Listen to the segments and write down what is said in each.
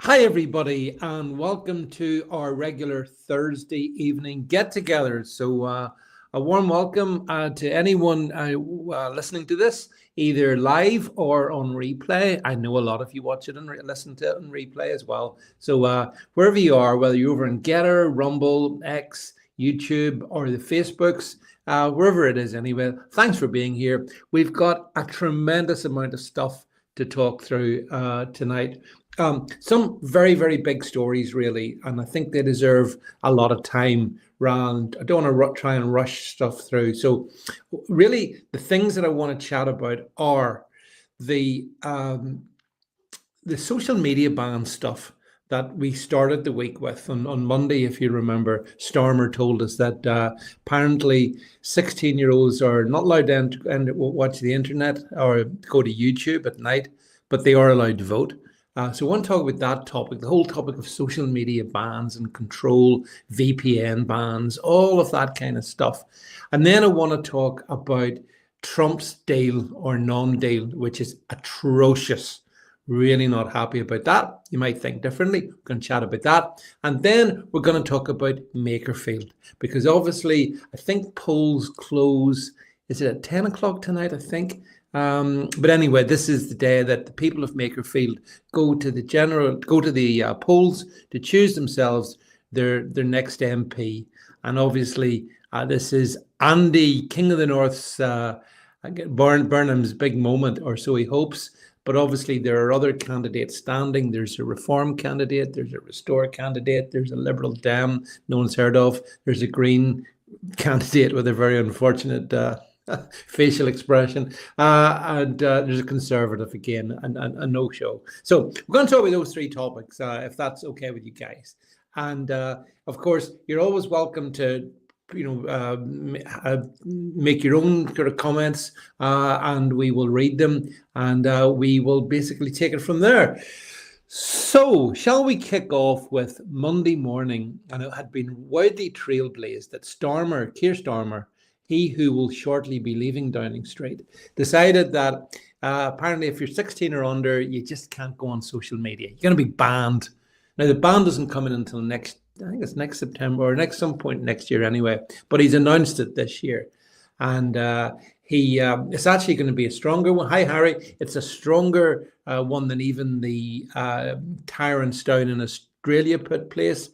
Hi, everybody, and welcome to our regular Thursday evening get together. A warm welcome to anyone listening to this, either live or on replay. I know a lot of you watch it and listen to it on replay as well. Wherever you are, whether you're over in Getter, Rumble, X, YouTube, or the Facebooks, wherever it is anyway, thanks for being here. We've got a tremendous amount of stuff to talk through tonight. Some very, very big stories, really, and I think they deserve a lot of time. Round, I don't want to try and rush stuff through. So, really, the things that I want to chat about are the social media ban stuff that we started the week with. On Monday, if you remember, Stormer told us that apparently 16-year-olds are not allowed to watch the internet or go to YouTube at night, but they are allowed to vote. So I want to talk about that topic, the whole topic of social media bans and control, VPN bans, all of that kind of stuff. And then I want to talk about Trump's deal or non-deal, which is atrocious. Really not happy about that. You might think differently. We're going to chat about that. And then we're going to talk about Makerfield, because obviously I think polls close, is it at 10 o'clock tonight, I think? But anyway, this is the day that the people of Makerfield go to the polls to choose themselves their next MP. And obviously, this is Andy, King of the North's Burnham's big moment, or so he hopes. But obviously, there are other candidates standing. There's a Reform candidate, there's a Restore candidate, there's a Liberal Dem no one's heard of, there's a Green candidate with a very unfortunate facial expression, and there's a Conservative again, and a no-show. So we're going to talk about those three topics, if that's okay with you guys. And of course, you're always welcome to make your own sort of comments, and we will read them, and we will basically take it from there. So, shall we kick off with Monday morning? And it had been widely trailblazed that Keir Starmer, he who will shortly be leaving Downing Street, decided that apparently if you're 16 or under, you just can't go on social media. You're going to be banned. Now, the ban doesn't come in until I think it's next September or some point next year anyway, but he's announced it this year. And it's actually going to be a stronger one. Hi, Harry. It's a stronger one than even the tyrants down in Australia put place.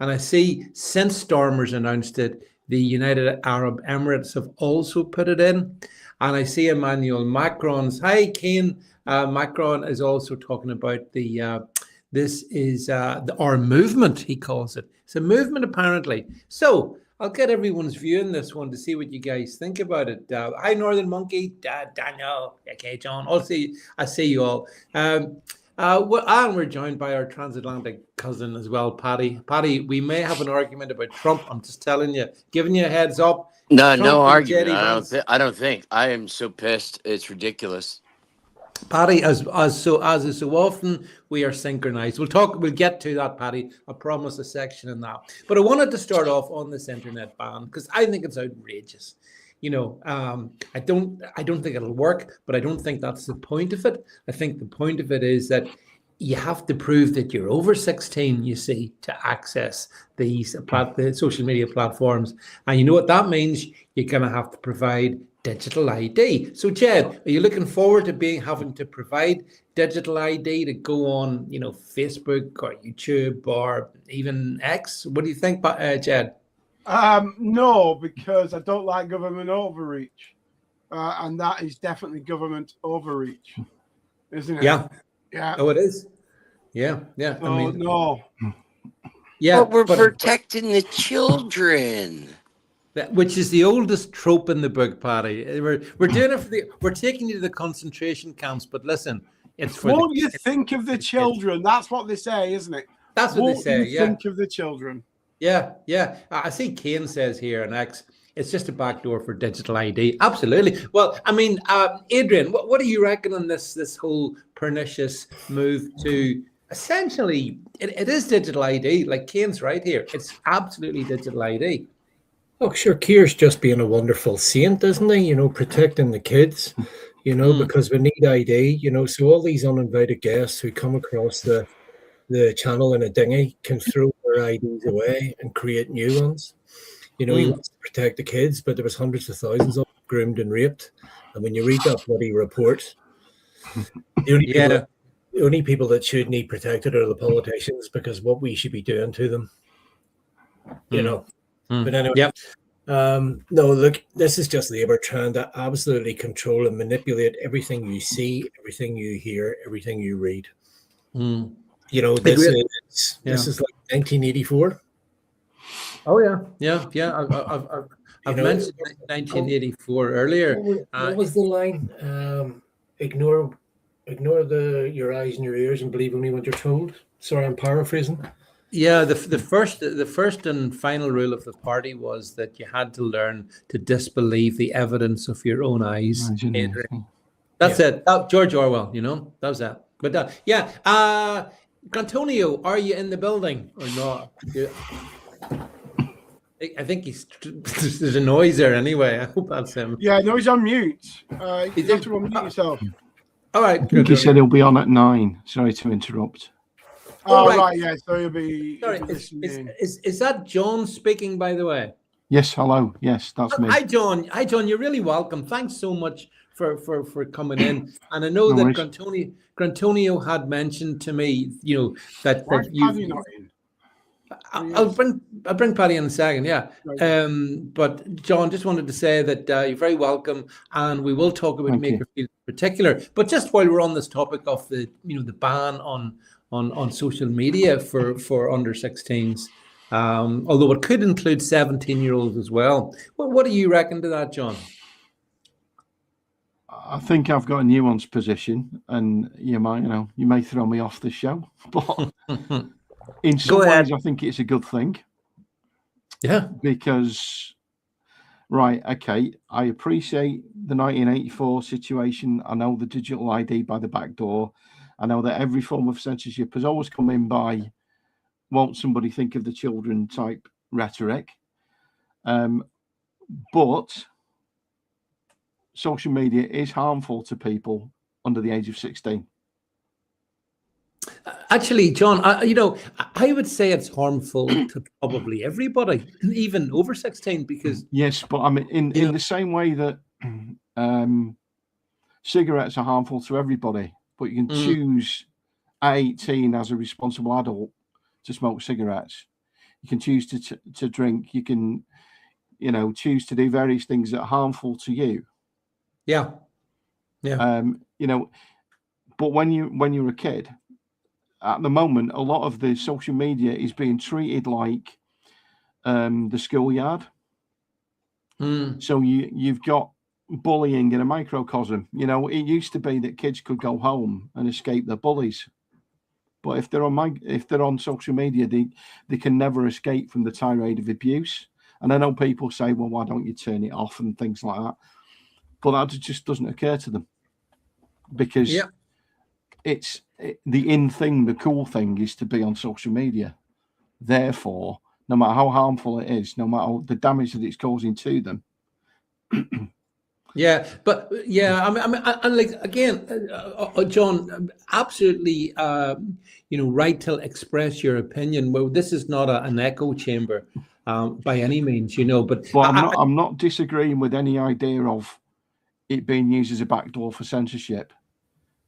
And I see since Starmer's announced it, the United Arab Emirates have also put it in. And I see Emmanuel Macron's, hi, Kane. Macron is also talking about this is our movement, he calls it. It's a movement, apparently. So I'll get everyone's view in this one to see what you guys think about it. Hi, Northern Monkey, Daniel, okay, John. I see you all. And we're joined by our transatlantic cousin as well, Paddy. Paddy, we may have an argument about Trump. I'm just telling you, giving you a heads up. No argument. I don't think. I am so pissed. It's ridiculous. Paddy, as is so often, we are synchronized. We'll get to that, Paddy. I promise a section in that. But I wanted to start off on this internet ban because I think it's outrageous. I don't think it'll work, but I don't think that's the point of it. I think the point of it is that you have to prove that you're over 16, you see, to access the social media platforms. And you know what that means? You're going to have to provide digital ID. So, Jed, are you looking forward to having to provide digital ID to go on, Facebook or YouTube or even X? What do you think, Jed? No, because I don't like government overreach, and that is definitely government overreach, isn't it? Yeah. Yeah. Oh, it is. Yeah. Oh, no. Yeah. But we're protecting the children. Which is the oldest trope in the book, Paddy. We're doing it we're taking you to the concentration camps, but listen, it's for. Won't you think of the children? That's what they say, isn't it? That's what they say. Yeah. Think of the children. Yeah. I see Kane says here on X, it's just a backdoor for digital ID. Absolutely. Well, I mean, Adrian, what do you reckon on this whole pernicious move to essentially it is digital ID? Like Kane's right here. It's absolutely digital ID. Oh, sure. Keir's just being a wonderful saint, isn't he? Protecting the kids, because we need ID, so all these uninvited guests who come across the the channel in a dinghy can throw their IDs away and create new ones. You know, he wants to protect the kids, but there was hundreds of thousands of them groomed and raped. And when you read that bloody report, the only people that should need protected are the politicians, because what we should be doing to them, you know. But anyway, no, look, this is just Labour trying to absolutely control and manipulate everything you see, everything you hear, everything you read. You know, this is like 1984. Oh yeah. I've mentioned 1984 earlier. What was the line? Ignore your eyes and your ears and believe only what you're told. Sorry, I'm paraphrasing. Yeah, the first and final rule of the party was that you had to learn to disbelieve the evidence of your own eyes. That's it. George Orwell, you know, that was that. But Antonio, are you in the building or not? I think there's a noise there anyway. I hope that's him. Yeah, no, he's on mute. You have to unmute yourself. All right. I think he said he'll be on at 9. Sorry to interrupt. Oh, right, yeah. So he'll be. Sorry, is that John speaking, by the way? Yes, hello. Yes, that's me. Hi, John. You're really welcome. Thanks so much for coming in. And I know that Grantonio had mentioned to me, you know, that you not in? I'll bring Paddy in a second, yeah. Right. But John, just wanted to say that you're very welcome, and we will talk about Makerfield in particular. But just while we're on this topic of the ban on social media for under 16s, although it could include 17-year-olds as well. What do you reckon to that, John? I think I've got a nuanced position, and you may throw me off the show, but. In some ways, I think it's a good thing. Yeah. Because, I appreciate the 1984 situation. I know the digital ID by the back door. I know that every form of censorship has always come in by won't somebody think of the children type rhetoric. But social media is harmful to people under the age of 16. Actually, John, I would say it's harmful to probably everybody, even over 16, because... Yes, but I mean, in the same way that cigarettes are harmful to everybody, but you can choose at 18 as a responsible adult to smoke cigarettes. You can choose to drink. You can, choose to do various things that are harmful to you. Yeah. But when you're a kid... At the moment, a lot of the social media is being treated like the schoolyard. So you've got bullying in a microcosm. It used to be that kids could go home and escape their bullies, but if they're on social media, they can never escape from the tirade of abuse. And I know people say, "Well, why don't you turn it off?" and things like that, but that just doesn't occur to them because it's the in thing, the cool thing is to be on social media. Therefore, no matter how harmful it is, no matter the damage that it's causing to them. John, absolutely, right to express your opinion. Well, this is not an echo chamber by any means, But I'm not disagreeing with any idea of it being used as a backdoor for censorship,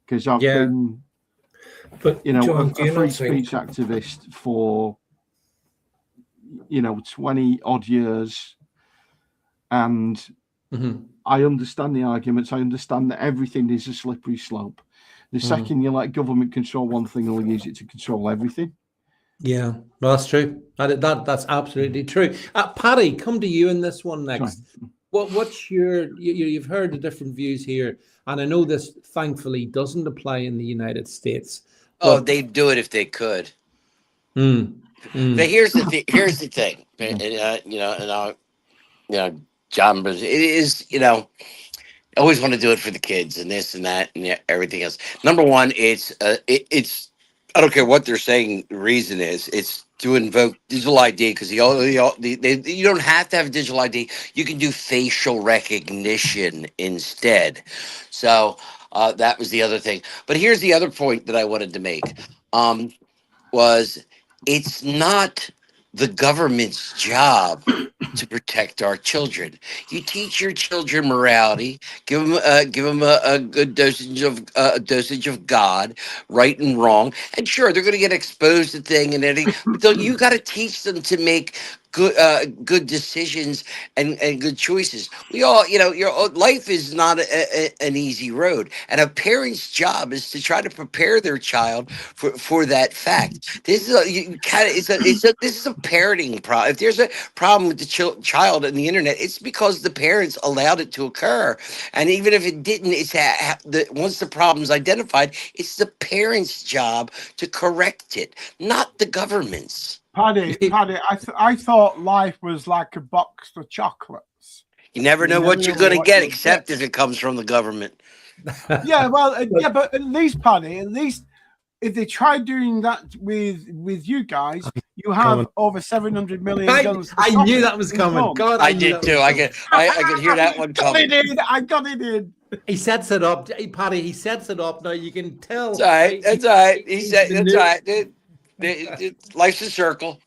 because I've been. But John, a free speech activist for 20 odd years, and I understand the arguments. I understand that everything is a slippery slope. The second you let government control one thing, they'll use it to control everything. Yeah, well, that's true. That's absolutely true. Paddy, come to you in this one next. What's you've heard the different views here, and I know this thankfully doesn't apply in the United States. Oh, they'd do it if they could. But here's the thing, John, it is, I always want to do it for the kids and this and that and everything else. Number one, it's I don't care what they're saying. The reason is it's to invoke digital ID because you don't have to have a digital ID. You can do facial recognition instead. So that was the other thing. But here's the other point that I wanted to make. was, it's not the government's job to protect our children. You teach your children morality, give them a good dosage of God, right and wrong, and sure they're going to get exposed to thing and anything, but you got to teach them to make good decisions and good choices. We all, your life is not an easy road, and a parent's job is to try to prepare their child for that fact. This is you kind of this is a parenting problem. If there's a problem with the child and the internet, it's because the parents allowed it to occur. And even if it didn't, once the problem's identified, it's the parents' job to correct it, not the government's. Paddy, I thought life was like a box of chocolates. You never know what you're going to get, except if it comes from the government. Yeah, well, yeah, but at least, Paddy, at least if they try doing that with you guys, you have over 700 million guns. I knew that was coming. God, I did too. I could hear that one coming. I got it in. He sets it up, Paddy. He sets it up. Now you can tell. That's all right. That's all right. He said that's all right. Life's a circle.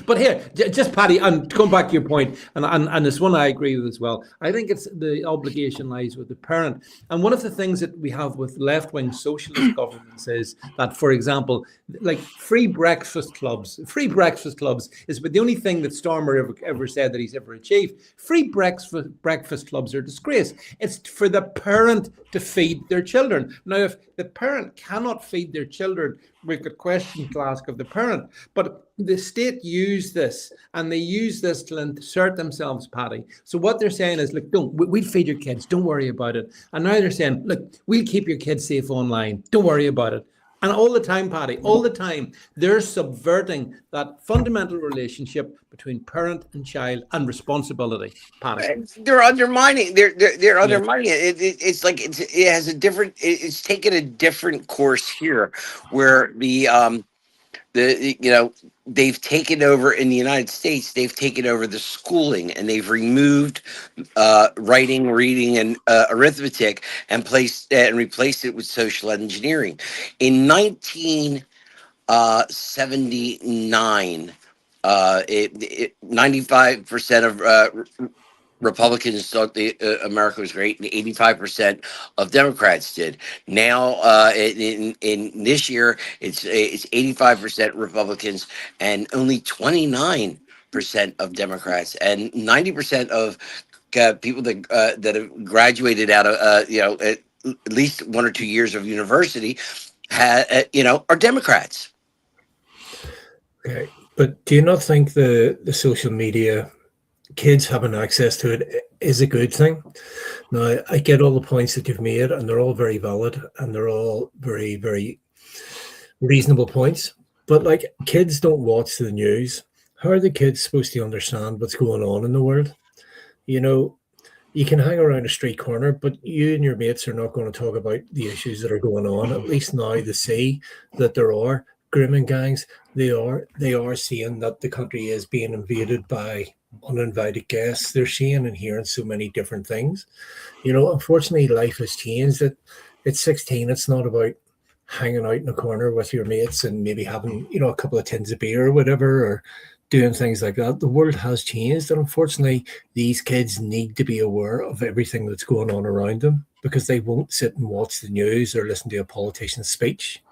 But here, just Paddy, and going back to your point, and this one I agree with as well. I think it's the obligation lies with the parent. And one of the things that we have with left-wing socialist governments is that, for example, like free breakfast clubs is but the only thing that Stormer ever said that he's ever achieved. Free breakfast clubs are a disgrace. It's for the parent to feed their children. Now, if the parent cannot feed their children, we've got questions to ask of the parent. But the state use this, and they use this to insert themselves, Paddy. So what they're saying is, look, we'll feed your kids, don't worry about it. And now they're saying, look, we'll keep your kids safe online, don't worry about it. And all the time, Paddy, all the time, they're subverting that fundamental relationship between parent and child and responsibility, Paddy. They're undermining. They're undermining it. It's like it has a different. It's taken a different course here, where they've taken over in the United States. They've taken over the schooling, and they've removed writing, reading, and arithmetic, and replaced it with social engineering. In 1979, 95% of Republicans thought America was great, and 85% of Democrats did. Now, in this year, it's 85% Republicans and only 29% of Democrats, and 90% of people that have graduated out of at least 1 or 2 years of university are Democrats. Okay, but do you not think the social media, kids having access to it, is a good thing? Now, I get all the points that you've made, and they're all very valid, and they're all very, very reasonable points. But like, kids don't watch the news. How are the kids supposed to understand what's going on in the world? You can hang around a street corner, but you and your mates are not going to talk about the issues that are going on. At least now they see that there are grooming gangs. They are seeing that the country is being invaded by uninvited guests. They're seeing and hearing so many different things. Unfortunately, life has changed. At 16, it's not about hanging out in a corner with your mates and maybe having, a couple of tins of beer or whatever, or doing things like that. The world has changed, and unfortunately, these kids need to be aware of everything that's going on around them, because they won't sit and watch the news or listen to a politician's speech.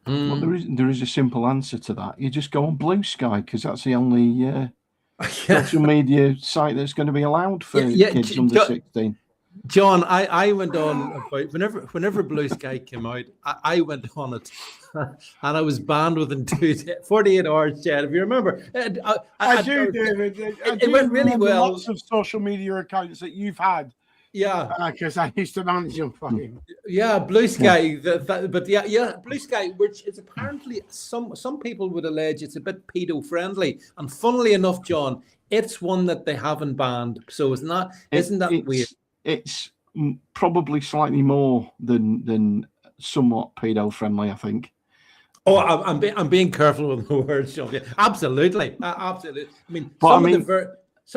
Well, there is a simple answer to that. You just go on Blue Sky, because that's the only social media site that's going to be allowed for kids under 16. John, I went on about whenever Blue Sky came out, I went on it, and I was banned within 48 hours, Chad, if you remember. I do, David. It went really well. Lots of social media accounts that you've had. Yeah, because I used to manage them for him. Yeah, Blue Sky, Blue Sky, which is apparently some people would allege it's a bit pedo friendly, and funnily enough, John, it's one that they haven't banned. So isn't that weird? It's probably slightly more than somewhat pedo friendly, I think. Oh, I'm being careful with the words, John. Yeah, absolutely. Absolutely. I mean, some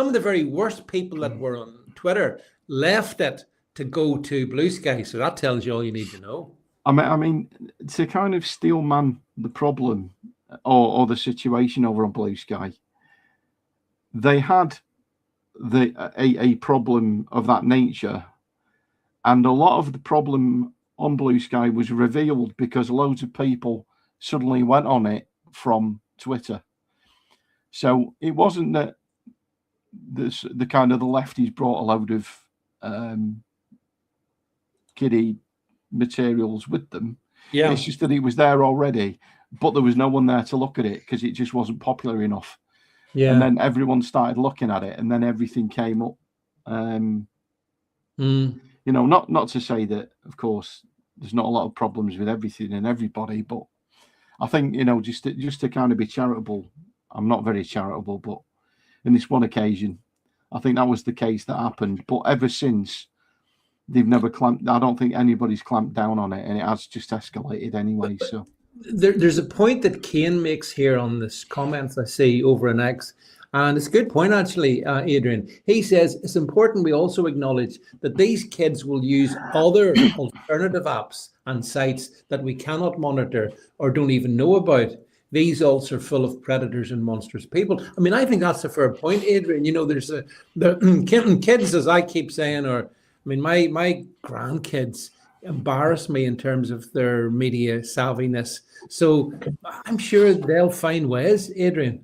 of the very worst people that were on Twitter left it to go to Blue Sky, so that tells you all you need to know. I mean, to kind of steel man the problem or the situation over on Blue Sky, they had a problem of that nature, and a lot of the problem on Blue Sky was revealed because loads of people suddenly went on it from Twitter. So it wasn't that the kind of the lefties brought a load of kiddie materials with them. Yeah. It's just that it was there already, but there was no one there to look at it because it just wasn't popular enough. Yeah. And then everyone started looking at it, and then everything came up. You know, not to say that, of course, there's not a lot of problems with everything and everybody, but I think, you know, just to kind of be charitable. I'm not very charitable, but in this one occasion, I think that was the case that happened. But ever since, they've never clamped. I don't think anybody's clamped down on it, and it has just escalated anyway. So there's a point that Kane makes here on this comments I see over an X, and it's a good point actually, Adrian. He says it's important we also acknowledge that these kids will use other alternative apps and sites that we cannot monitor or don't even know about. These also are full of predators and monstrous people. I mean, I think that's a fair point, Adrian. You know, there's the kids, as I keep saying, or I mean, my grandkids embarrass me in terms of their media savviness. So I'm sure they'll find ways, Adrian.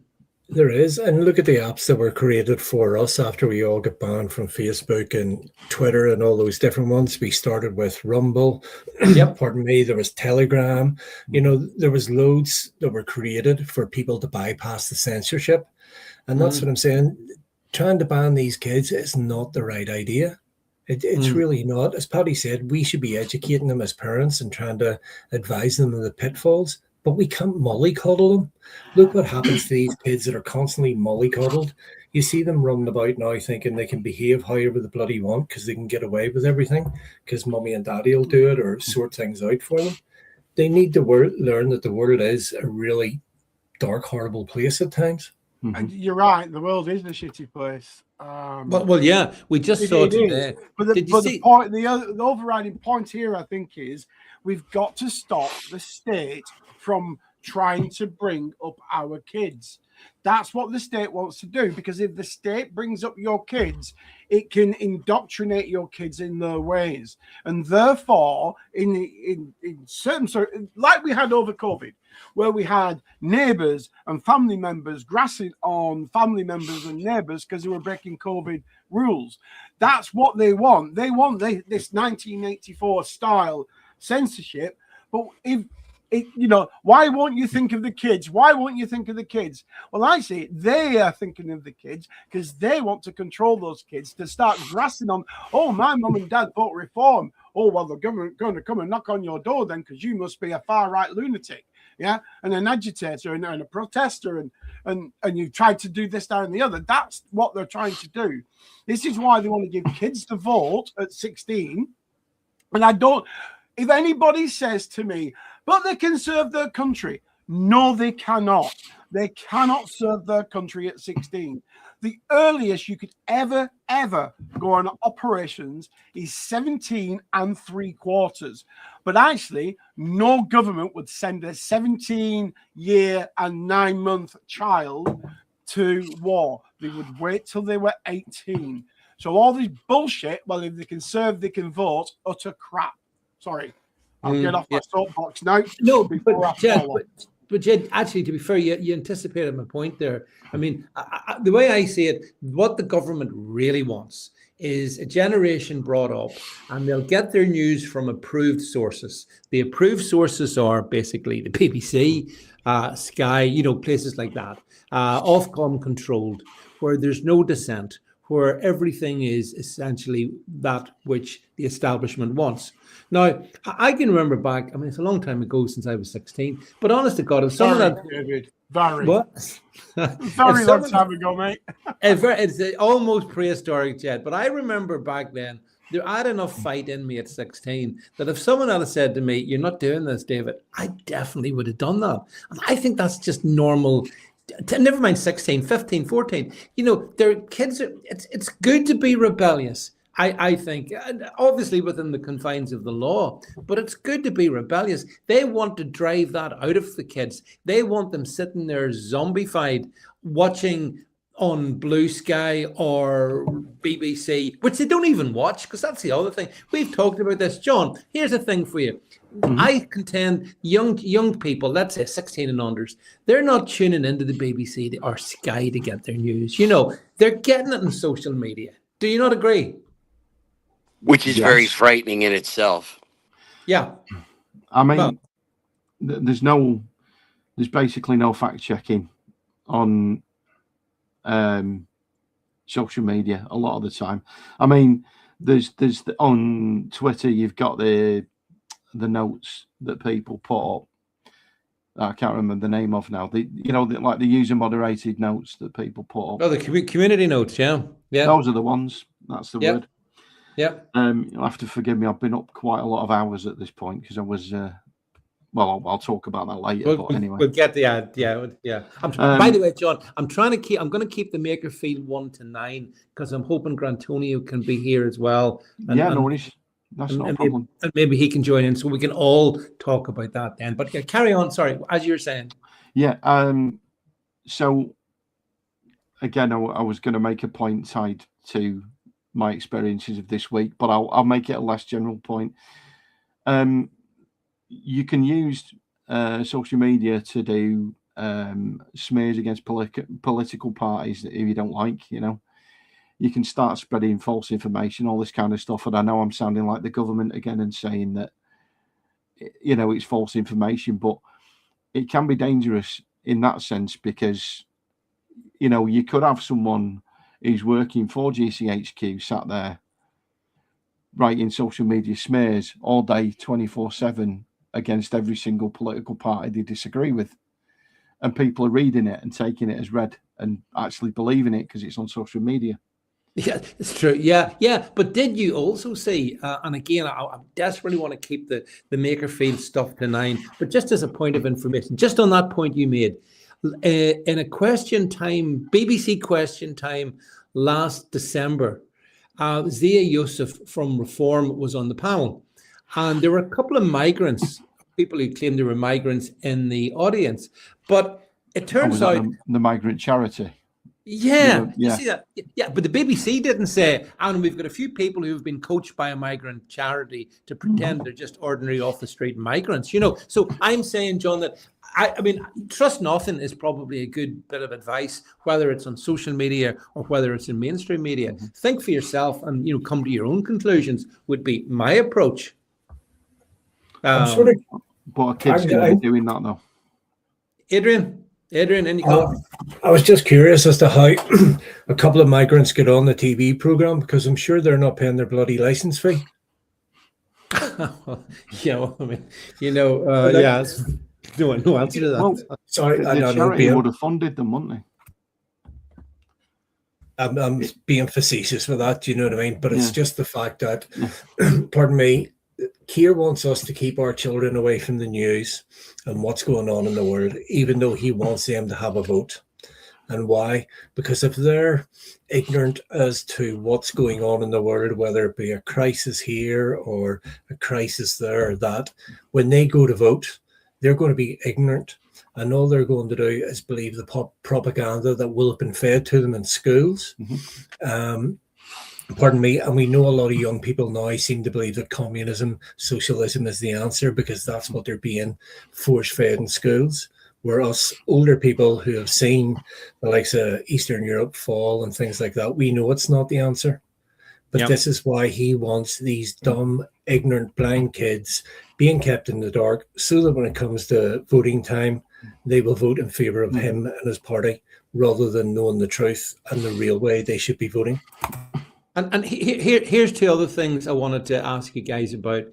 There is. And look at the apps that were created for us after we all got banned from Facebook and Twitter and all those different ones. We started with Rumble. Yep. Pardon me. There was Telegram. You know, there was loads that were created for people to bypass the censorship. And that's what I'm saying. Trying to ban these kids is not the right idea. It's really not. As Paddy said, we should be educating them as parents and trying to advise them of the pitfalls, but we can't mollycoddle them. Look what happens to these kids that are constantly mollycoddled. You see them running about now thinking they can behave however the bloody want because they can get away with everything because mommy and daddy will do it or sort things out for them. They need to learn that the world is a really dark, horrible place at times. And you're right, the world is a shitty place. Well, yeah, we just saw today. But the overriding point here, I think, is we've got to stop the state from trying to bring up our kids. That's what the state wants to do, because if the state brings up your kids, it can indoctrinate your kids in their ways. And therefore, in certain, like we had over COVID, where we had neighbours and family members grassing on family members and neighbours because they were breaking COVID rules. That's what they want. They want this 1984 style censorship. But why won't you think of the kids? Why won't you think of the kids? Well, I see they are thinking of the kids because they want to control those kids to start grassing on, oh, my mum and dad vote reform. Oh, well, the government going to come and knock on your door then because you must be a far-right lunatic. Yeah, and an agitator and a protester, and you tried to do this, that, and the other. That's what they're trying to do. This is why they want to give kids the vote at 16. And if anybody says to me, but they can serve their country. No, they cannot. They cannot serve their country at 16. The earliest you could ever go on operations is 17 3/4. But actually, no government would send a 17-year and 9-month child to war. They would wait till they were 18. So all this bullshit, well, if they can serve, they can vote, utter crap. Sorry. I'll get off my soapbox now. No, but Jed, actually, to be fair, you anticipated my point there. I mean, the way I see it, what the government really wants is a generation brought up, and they'll get their news from approved sources. The approved sources are basically the BBC, Sky, places like that, Ofcom controlled, where there's no dissent, where everything is essentially that which the establishment wants. Now, I can remember back, I mean, it's a long time ago since I was 16, but honest to God, if someone had... David, very. What? Very long time ago, mate. It's almost prehistoric, Jed, but I remember back then, I had enough fight in me at 16 that if someone had said to me, you're not doing this, David, I definitely would have done that. And I think that's just normal. Never mind 16, 15, 14. Their kids, it's good to be rebellious. I think, obviously within the confines of the law, but it's good to be rebellious. They want to drive that out of the kids. They want them sitting there zombified, watching on Blue Sky or BBC, which they don't even watch, because that's the other thing. We've talked about this. John, here's a thing for you. I contend young people, let's say 16 and unders, they're not tuning into the BBC or Sky to get their news. They're getting it in social media. Do you not agree? Which is very frightening in itself. Yeah. I mean, there's basically no fact checking on social media a lot of the time. I mean, there's on Twitter, you've got the notes that people put up. I can't remember the name of now. Like the user moderated notes that people put up. Oh, the community notes. Yeah. Those are the ones. That's the word. Yeah. You'll have to forgive me. I've been up quite a lot of hours at this point because I was. I'll talk about that later. But anyway, we'll get the ad. Yeah. By the way, John, I'm going to keep the Makerfield 1 to 9 because I'm hoping Grantonio can be here as well. No worries. That's not a problem. And maybe he can join in, so we can all talk about that then. But carry on. Sorry, as you were saying. Yeah. So again, I was going to make a point tied to my experiences of this week, but I'll make it a less general point. You can use social media to do smears against political parties that if you don't like, you can start spreading false information, all this kind of stuff. And I know I'm sounding like the government again and saying that, it's false information, but it can be dangerous in that sense because, you could have someone who's working for GCHQ sat there writing social media smears all day, 24/7 against every single political party they disagree with. And people are reading it and taking it as read and actually believing it because it's on social media. Yeah, it's true. Yeah. But did you also see, and again, I desperately want to keep the Makerfield stuff to 9, but just as a point of information, just on that point you made, in a question time, BBC question time last December, Zia Youssef from Reform was on the panel. And there were a couple of migrants, people who claimed they were migrants in the audience. But it turns out... The migrant charity. Yeah, you see that? Yeah, but the BBC didn't say, and we've got a few people who have been coached by a migrant charity to pretend they're just ordinary off-the-street migrants, So I'm saying, John, that, I mean, trust nothing is probably a good bit of advice, whether it's on social media or whether it's in mainstream media. Think for yourself and, come to your own conclusions would be my approach. I'm sort of... But a kid's going to be doing that, though. Adrian, any comment? I was just curious as to how a couple of migrants get on the TV program because I'm sure they're not paying their bloody license fee. Yeah, well, I mean, no answer to that. Well, sorry, the charity would have funded them, wouldn't they? I'm being facetious with that, you know what I mean? But it's just the fact that, pardon me, Keir wants us to keep our children away from the news and what's going on in the world, even though he wants them to have a vote. And why? Because if they're ignorant as to what's going on in the world, whether it be a crisis here or a crisis there or that, when they go to vote, they're going to be ignorant. And all they're going to do is believe the propaganda that will have been fed to them in schools. Pardon me, and we know a lot of young people now seem to believe that communism, socialism is the answer because that's what they're being force-fed in schools. Where us older people who have seen the likes of Eastern Europe fall and things like that, we know it's not the answer. But this is why he wants these dumb, ignorant, blind kids being kept in the dark so that when it comes to voting time, they will vote in favour of him and his party rather than knowing the truth and the real way they should be voting. And here's two other things I wanted to ask you guys about.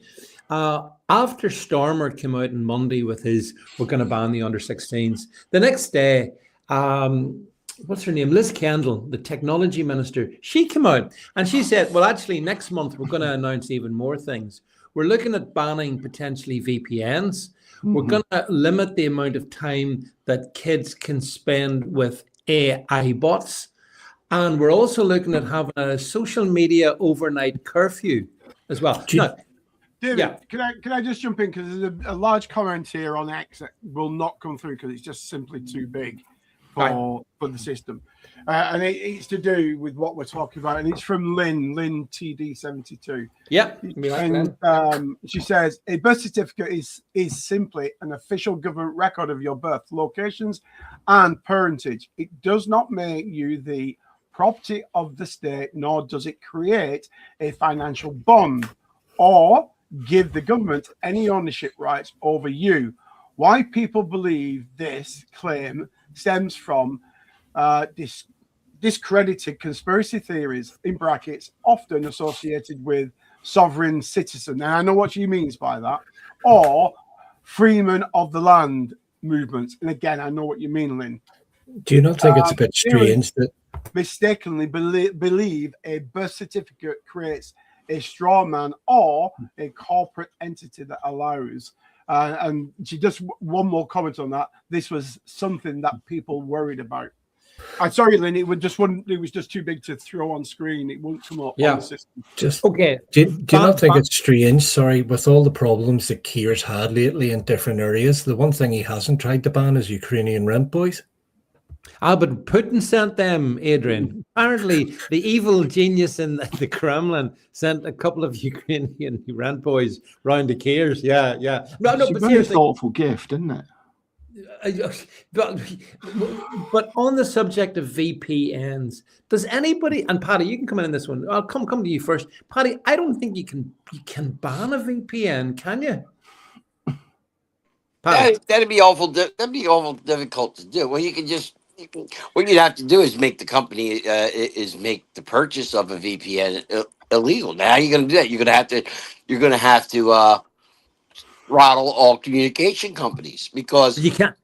After Starmer came out on Monday with his, we're going to ban the under-16s, the next day, what's her name? Liz Kendall, the technology minister, she came out and she said, well, actually, next month, we're going to announce even more things. We're looking at banning potentially VPNs. We're going to limit the amount of time that kids can spend with AI bots. And we're also looking at having a social media overnight curfew as well. Now, David, yeah. can I just jump in, because there's a large comment here on X that will not come through because it's just simply too big for the system, and it's to do with what we're talking about, and it's from Lynn TD72. Yeah, and she says a birth certificate is simply an official government record of your birth locations and parentage. It does not make you the property of the state, nor does it create a financial bond or give the government any ownership rights over you. Why people believe this claim stems from discredited conspiracy theories, in brackets, often associated with sovereign citizen. And I know what she means by that. Or freeman of the land movements. And again, I know what you mean, Lynn. Do you not think it's a bit strange that mistakenly believe a birth certificate creates a straw man or a corporate entity that allows? And she just one more comment on that. This was something that people worried about. I'm sorry, Lynn. It was just too big to throw on screen. It won't come up on the system. Just okay. Do you not think it's strange? Sorry, with all the problems that Keir's had lately in different areas, the one thing he hasn't tried to ban is Ukrainian rent boys. But Putin sent them, Adrian. Apparently, the evil genius in the Kremlin sent a couple of Ukrainian rent boys round to Keir's. Yeah. No, it's a very thoughtful gift, isn't it? But on the subject of VPNs, does anybody, and Paddy, you can come in this one. I'll come to you first. Paddy, I don't think you can ban a VPN, can you? That'd be awful. That'd be awful difficult to do. Well, what you'd have to do is make the company make the purchase of a VPN illegal. Now, how are you going to do that? You're going to have to throttle all communication companies, because you can't,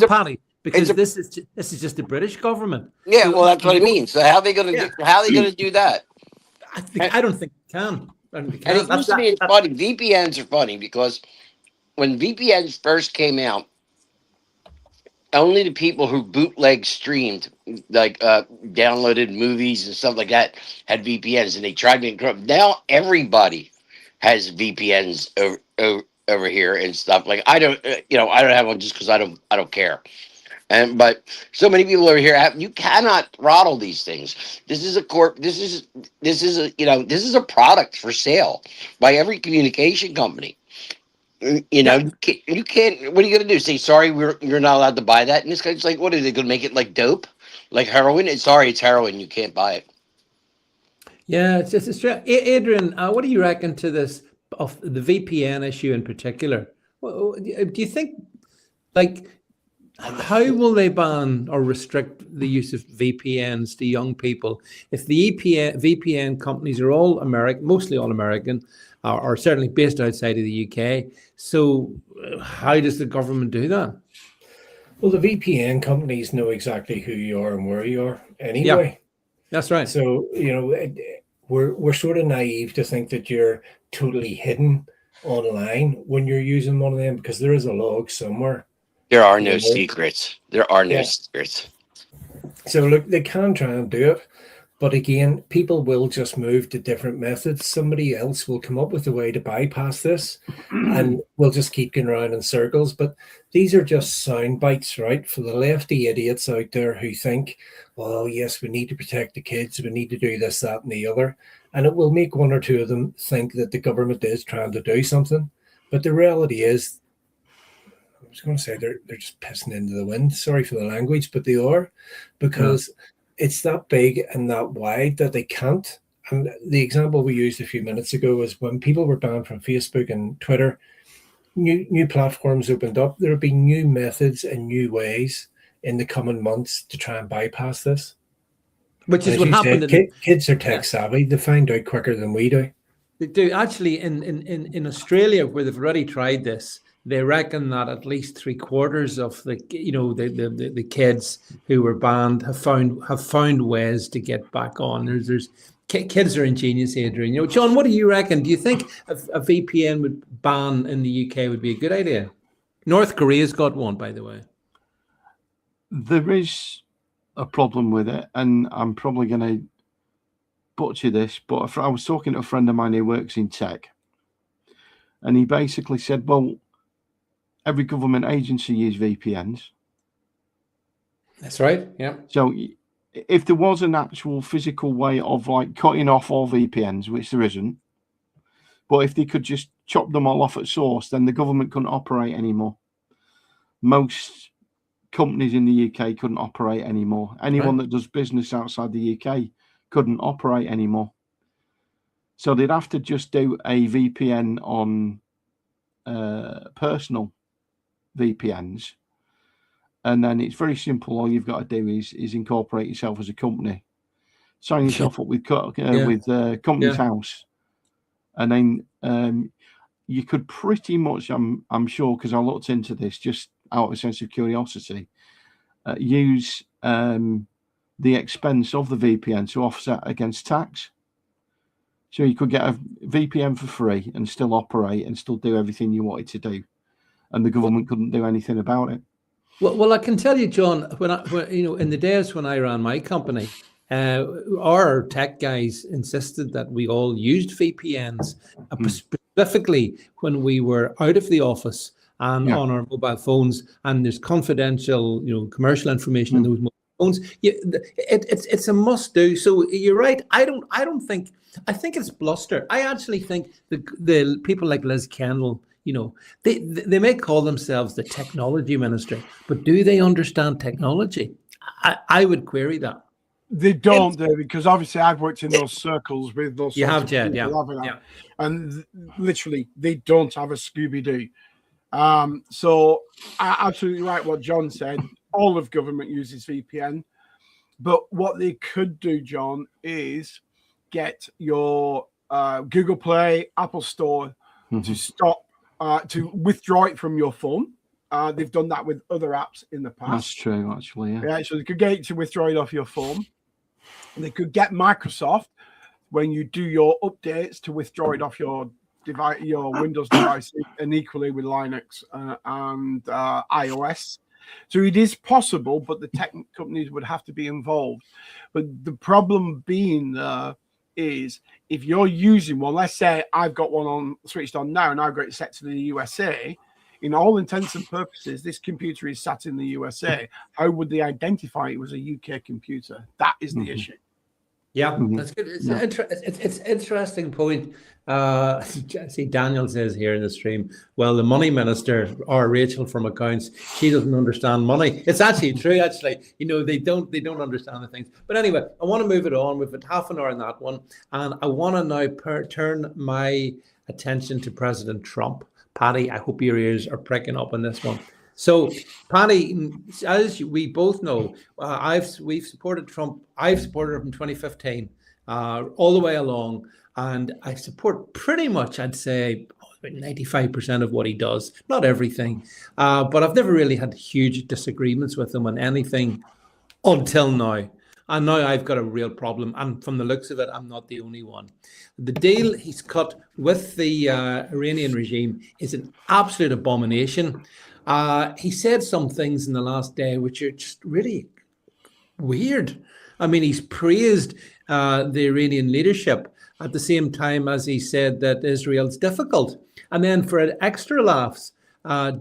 Paddy, because this is just the British government. Yeah, so, well, that's what I mean. So how are they going to do that? I don't think they can. And it used to be, it's funny. VPNs are funny because when VPNs first came out, only the people who bootleg streamed, like downloaded movies and stuff like that, had VPNs, and they tried to encrypt. Now everybody has VPNs over here and stuff. Like I don't have one just because I don't care. But so many people over here you cannot throttle these things. This is a product for sale by every communication company. You can't. What are you going to do? Say sorry, you're not allowed to buy that? And this guy's like, what are they going to make it like dope, like heroin? It's heroin. You can't buy it. Yeah, it's just Adrian. What do you reckon to this of the VPN issue in particular? Do you think, like, how will they ban or restrict the use of VPNs to young people if the VPN companies are all American, mostly all American, or certainly based outside of the UK? So how does the government do that? Well, the VPN companies know exactly who you are and where you are anyway. Yeah, that's right. So, we're sort of naive to think that you're totally hidden online when you're using one of them, because there is a log somewhere. There are no secrets. There are no secrets. So look, they can try and do it, but again, people will just move to different methods. Somebody else will come up with a way to bypass this, and we'll just keep going around in circles. But these are just sound bites, right? For the lefty idiots out there who think, well, yes, we need to protect the kids, we need to do this, that, and the other. And it will make one or two of them think that the government is trying to do something. But the reality is, I was going to say they're just pissing into the wind. Sorry for the language, but they are, because it's that big and that wide that they can't. And the example we used a few minutes ago was when people were banned from Facebook and Twitter, new platforms opened up. There will be new methods and new ways in the coming months to try and bypass this. Which is what happened. Kids are tech savvy. They find out quicker than we do. They do. Actually, in Australia, where they've already tried this, they reckon that at least 3/4 of the kids who were banned have found ways to get back on. There's kids are ingenious, Adrian. John, what do you reckon? Do you think a VPN ban in the UK would be a good idea? North Korea's got one, by the way. There is a problem with it, and I'm probably going to butcher this, but I was talking to a friend of mine who works in tech, and he basically said, well, every government agency use VPNs. That's right. Yeah. So if there was an actual physical way of like cutting off all VPNs, which there isn't, but if they could just chop them all off at source, then the government couldn't operate anymore. Most companies in the UK couldn't operate anymore. Anyone that does business outside the UK couldn't operate anymore. So they'd have to just do a VPN on personal VPNs. And then it's very simple. All you've got to do is incorporate yourself as a company. Sign yourself up with Company's House. And then you could pretty much, I'm sure, because I looked into this just out of a sense of curiosity, use the expense of the VPN to offset against tax. So you could get a VPN for free and still operate and still do everything you wanted to do, and the government couldn't do anything about it. Well, I can tell you, John, when in the days when I ran my company, our tech guys insisted that we all used VPNs, specifically when we were out of the office and on our mobile phones, and there's confidential, commercial information in those mobile phones. It's a must do. So you're right. I think it's bluster. I actually think the people like Liz Kendall, they may call themselves the technology ministry, but do they understand technology? I would query that. They don't, David, because obviously I've worked in those circles with those. You have, Jed, yeah. And literally, they don't have a Scooby-Doo. So absolutely right what John said. All of government uses VPN. But what they could do, John, is get your Google Play, Apple Store to stop, to withdraw it from your phone. They've done that with other apps in the past. That's true, actually, yeah. So they could get it to withdraw it off your phone. And they could get Microsoft, when you do your updates, to withdraw it off your device, your Windows device, and equally with Linux and iOS. So it is possible, but the tech companies would have to be involved. But the problem being is if you're using one, let's say I've got one on switched on now and I've got it set to the USA, in all intents and purposes, this computer is sat in the USA. How would they identify it was a UK computer? That is the issue. Yeah, that's good. It's an interesting point. See, Daniel says here in the stream, well, the money minister, or Rachel from accounts, she doesn't understand money. It's actually true, actually. They don't understand the things. But anyway, I want to move it on. We've had half an hour on that one. And I want to now turn my attention to President Trump. Paddy, I hope your ears are pricking up on this one. So, Paddy, as we both know, we've supported Trump. I've supported him from 2015 all the way along, and I support pretty much, I'd say, 95% of what he does. Not everything, but I've never really had huge disagreements with him on anything until now. And now I've got a real problem, and from the looks of it, I'm not the only one. The deal he's cut with the Iranian regime is an absolute abomination. He said some things in the last day which are just really weird. I mean, he's praised the Iranian leadership at the same time as he said that Israel's difficult. And then for extra laughs,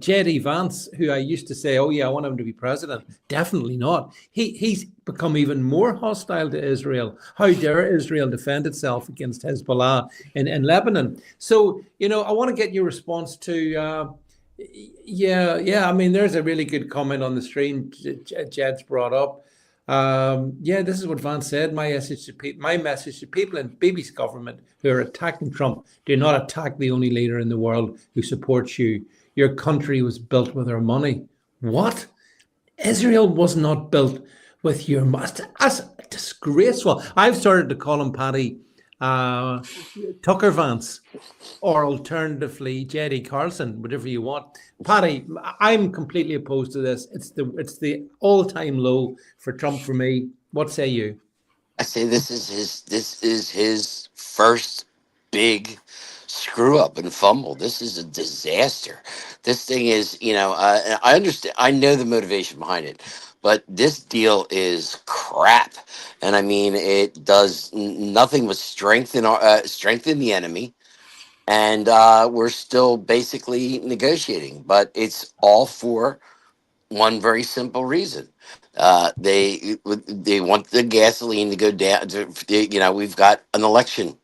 J.D. Vance, who I used to say, oh yeah, I want him to be president. Definitely not. He's become even more hostile to Israel. How dare Israel defend itself against Hezbollah in Lebanon? So, I want to get your response to... I mean, there's a really good comment on the stream Jed's brought up. This is what Vance said. My message to people in Bibi's government who are attacking Trump: do not attack the only leader in the world who supports you. Your country was built with our money. What? Israel was not built with your money. That's disgraceful. I've started to call him, Paddy, Tucker Vance, or alternatively J.D. Carlson, whatever you want. Paddy, I'm completely opposed to this. It's the all-time low for Trump for me. What say you? I say this is his first big screw up and fumble. This is a disaster. This thing is, I understand. I know the motivation behind it, but this deal is crap. And I mean, it does nothing but strengthen the enemy. And we're still basically negotiating, but it's all for one very simple reason. They want the gasoline to go down. We've got an election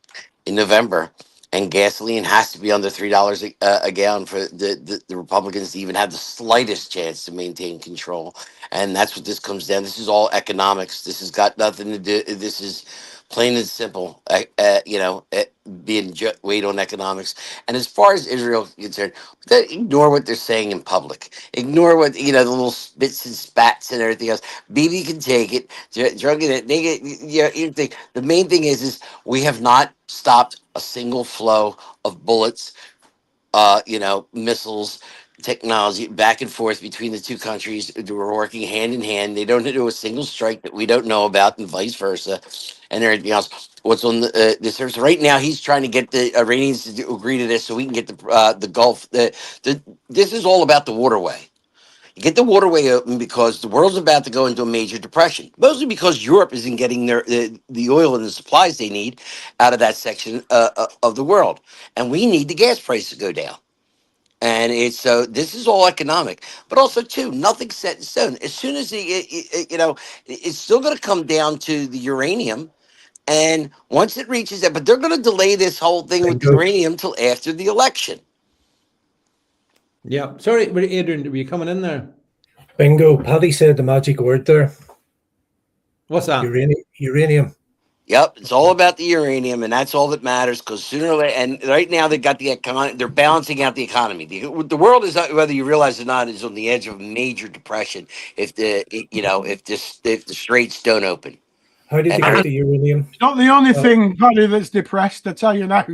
in November, and gasoline has to be under $3 a gallon for the Republicans to even have the slightest chance to maintain control. And that's what this comes down. This is all economics. This has got nothing to do. This is plain and simple. Being weighed on economics. And as far as Israel is concerned, ignore what they're saying in public. Ignore what the little spits and spats and everything else. Bibi can take it. Drug it. They get. You think the main thing is we have not stopped a single flow of bullets, missiles, technology back and forth between the two countries. We're working hand in hand. They don't do a single strike that we don't know about, and vice versa, and everything else. What's on the surface right now? He's trying to get the Iranians to agree to this so we can get the Gulf. This is all about the waterway. You get the waterway open because the world's about to go into a major depression, mostly because Europe isn't getting the oil and the supplies they need out of that section of the world, and we need the gas price to go down. And it's so this is all economic, but also too nothing's set in stone. As soon as it's still going to come down to the uranium, and once it reaches that, but they're going to delay this whole thing with the Bingo. uranium till after the election. Yeah. Sorry, Adrian, were you coming in there? Bingo. Paddy said the magic word there. What's that? Uranium. Yep, it's all about the uranium, and that's all that matters. Because sooner or later, and right now they got the economy. They're balancing out the economy. The world is not, whether you realize it or not, is on the edge of a major depression. If the straits don't open. How did they get the uranium? It's not the only thing, Paddy, that's depressed, I tell you now.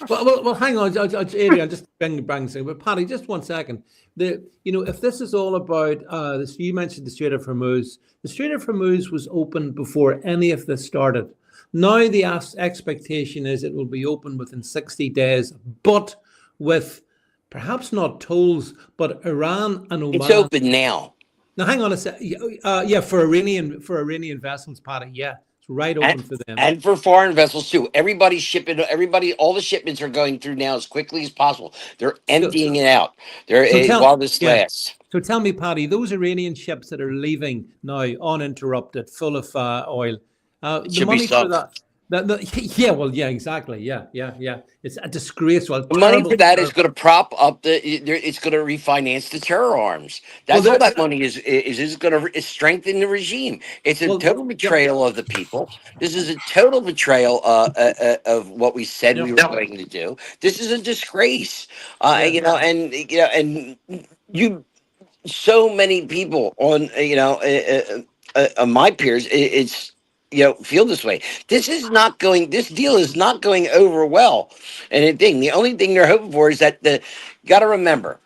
Well, hang on, Adrian, just bang something. But Paddy, just 1 second. If this is all about this, you mentioned the Strait of Hormuz. The Strait of Hormuz was opened before any of this started. Now the expectation is it will be open within 60 days, but with perhaps not tolls, but Iran and Oman. It's open now. Now, hang on a sec. For Iranian vessels, Paddy. Yeah, it's right open for them. And for foreign vessels too. Everybody's shipping. All the shipments are going through now as quickly as possible. They're emptying it out. While this lasts. So tell me, Paddy, those Iranian ships that are leaving now uninterrupted, full of oil, the money for that. Exactly. Yeah. It's a disgrace. The money for that is going to prop up it's going to refinance the terror arms. That's all that money is going to strengthen the regime. It's a total betrayal of the people. This is a total betrayal of what we said we were going to do. This is a disgrace. So many people on my peers, it's. Feel this way. This deal is not going over well. And the only thing they're hoping for is that you got to remember,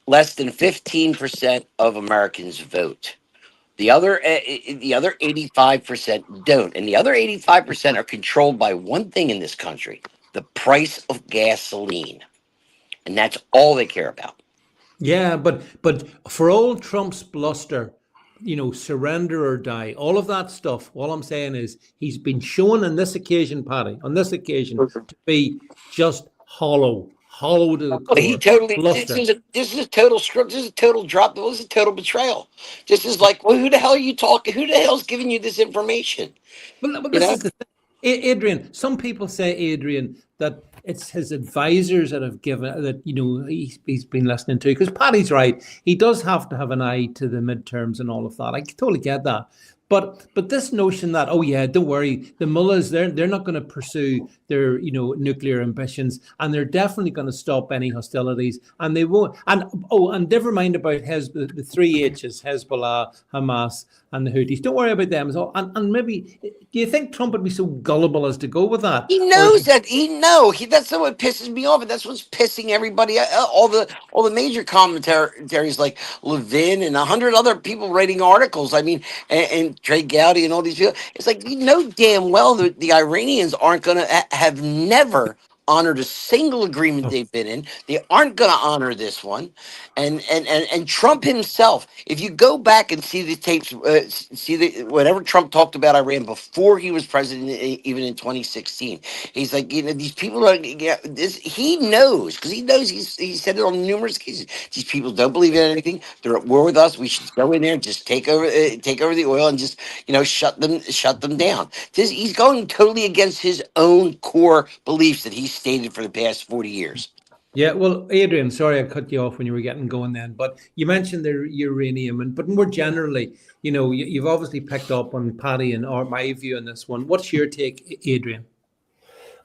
less than 15% of Americans vote. The other 85% don't. And the other 85% are controlled by one thing in this country, the price of gasoline. And that's all they care about. Yeah, but for all Trump's bluster, surrender or die, all of that stuff, all I'm saying is he's been shown on this occasion, Paddy, to be just hollow to the core. He totally. This is a total script. This is a total drop. This is a total betrayal. This is like, well, who the hell are you talking? Who the hell's giving you this information? But this is the thing. Adrian, some people say, Adrian, that it's his advisors that have given that he's been listening to, because Paddy's right. He does have to have an eye to the midterms and all of that. I totally get that. But this notion that, don't worry, the mullahs, they're not going to pursue their nuclear ambitions, and they're definitely going to stop any hostilities, and they won't. And never mind about the three H's: Hezbollah, Hamas, and the Houthis. Don't worry about them. And maybe, do you think Trump would be so gullible as to go with that? He knows that. That's what pisses me off, and that's what's pissing everybody. All the major commentaries like Levin and 100 other people writing articles. I mean, and Trey Gowdy and all these people. It's like, damn well that the Iranians aren't going to have never honored a single agreement Oh. they've been in. They aren't going to honor this one. And Trump himself, if you go back and see the tapes, whatever Trump talked about Iran before he was president, even in 2016, he's like, these people are, this, he knows, because he knows, he said it on numerous cases. These people don't believe in anything. They're at war with us. We should go in there and just take over the oil and just, shut them down. He's going totally against his own core beliefs that he's stated for the past 40 years. Yeah, well, Adrian, sorry I cut you off when you were getting going then, but you mentioned the uranium, but more generally, you've obviously picked up on Paddy and or my view on this one. What's your take, Adrian?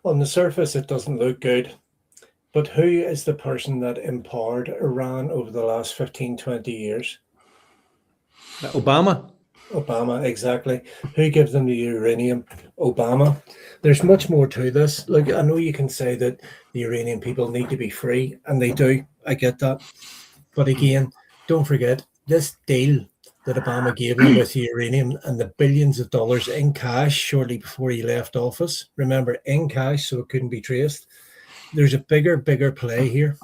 On the surface, it doesn't look good, but who is the person that empowered Iran over the last 15, 20 years? Obama. Obama, exactly. Who gives them the uranium? Obama. There's much more to this. Look, I know you can say that the Iranian people need to be free, and they do. I get that. But again, don't forget this deal that Obama gave them with the uranium and the billions of dollars in cash shortly before he left office. Remember, in cash, so it couldn't be traced. There's a bigger play here.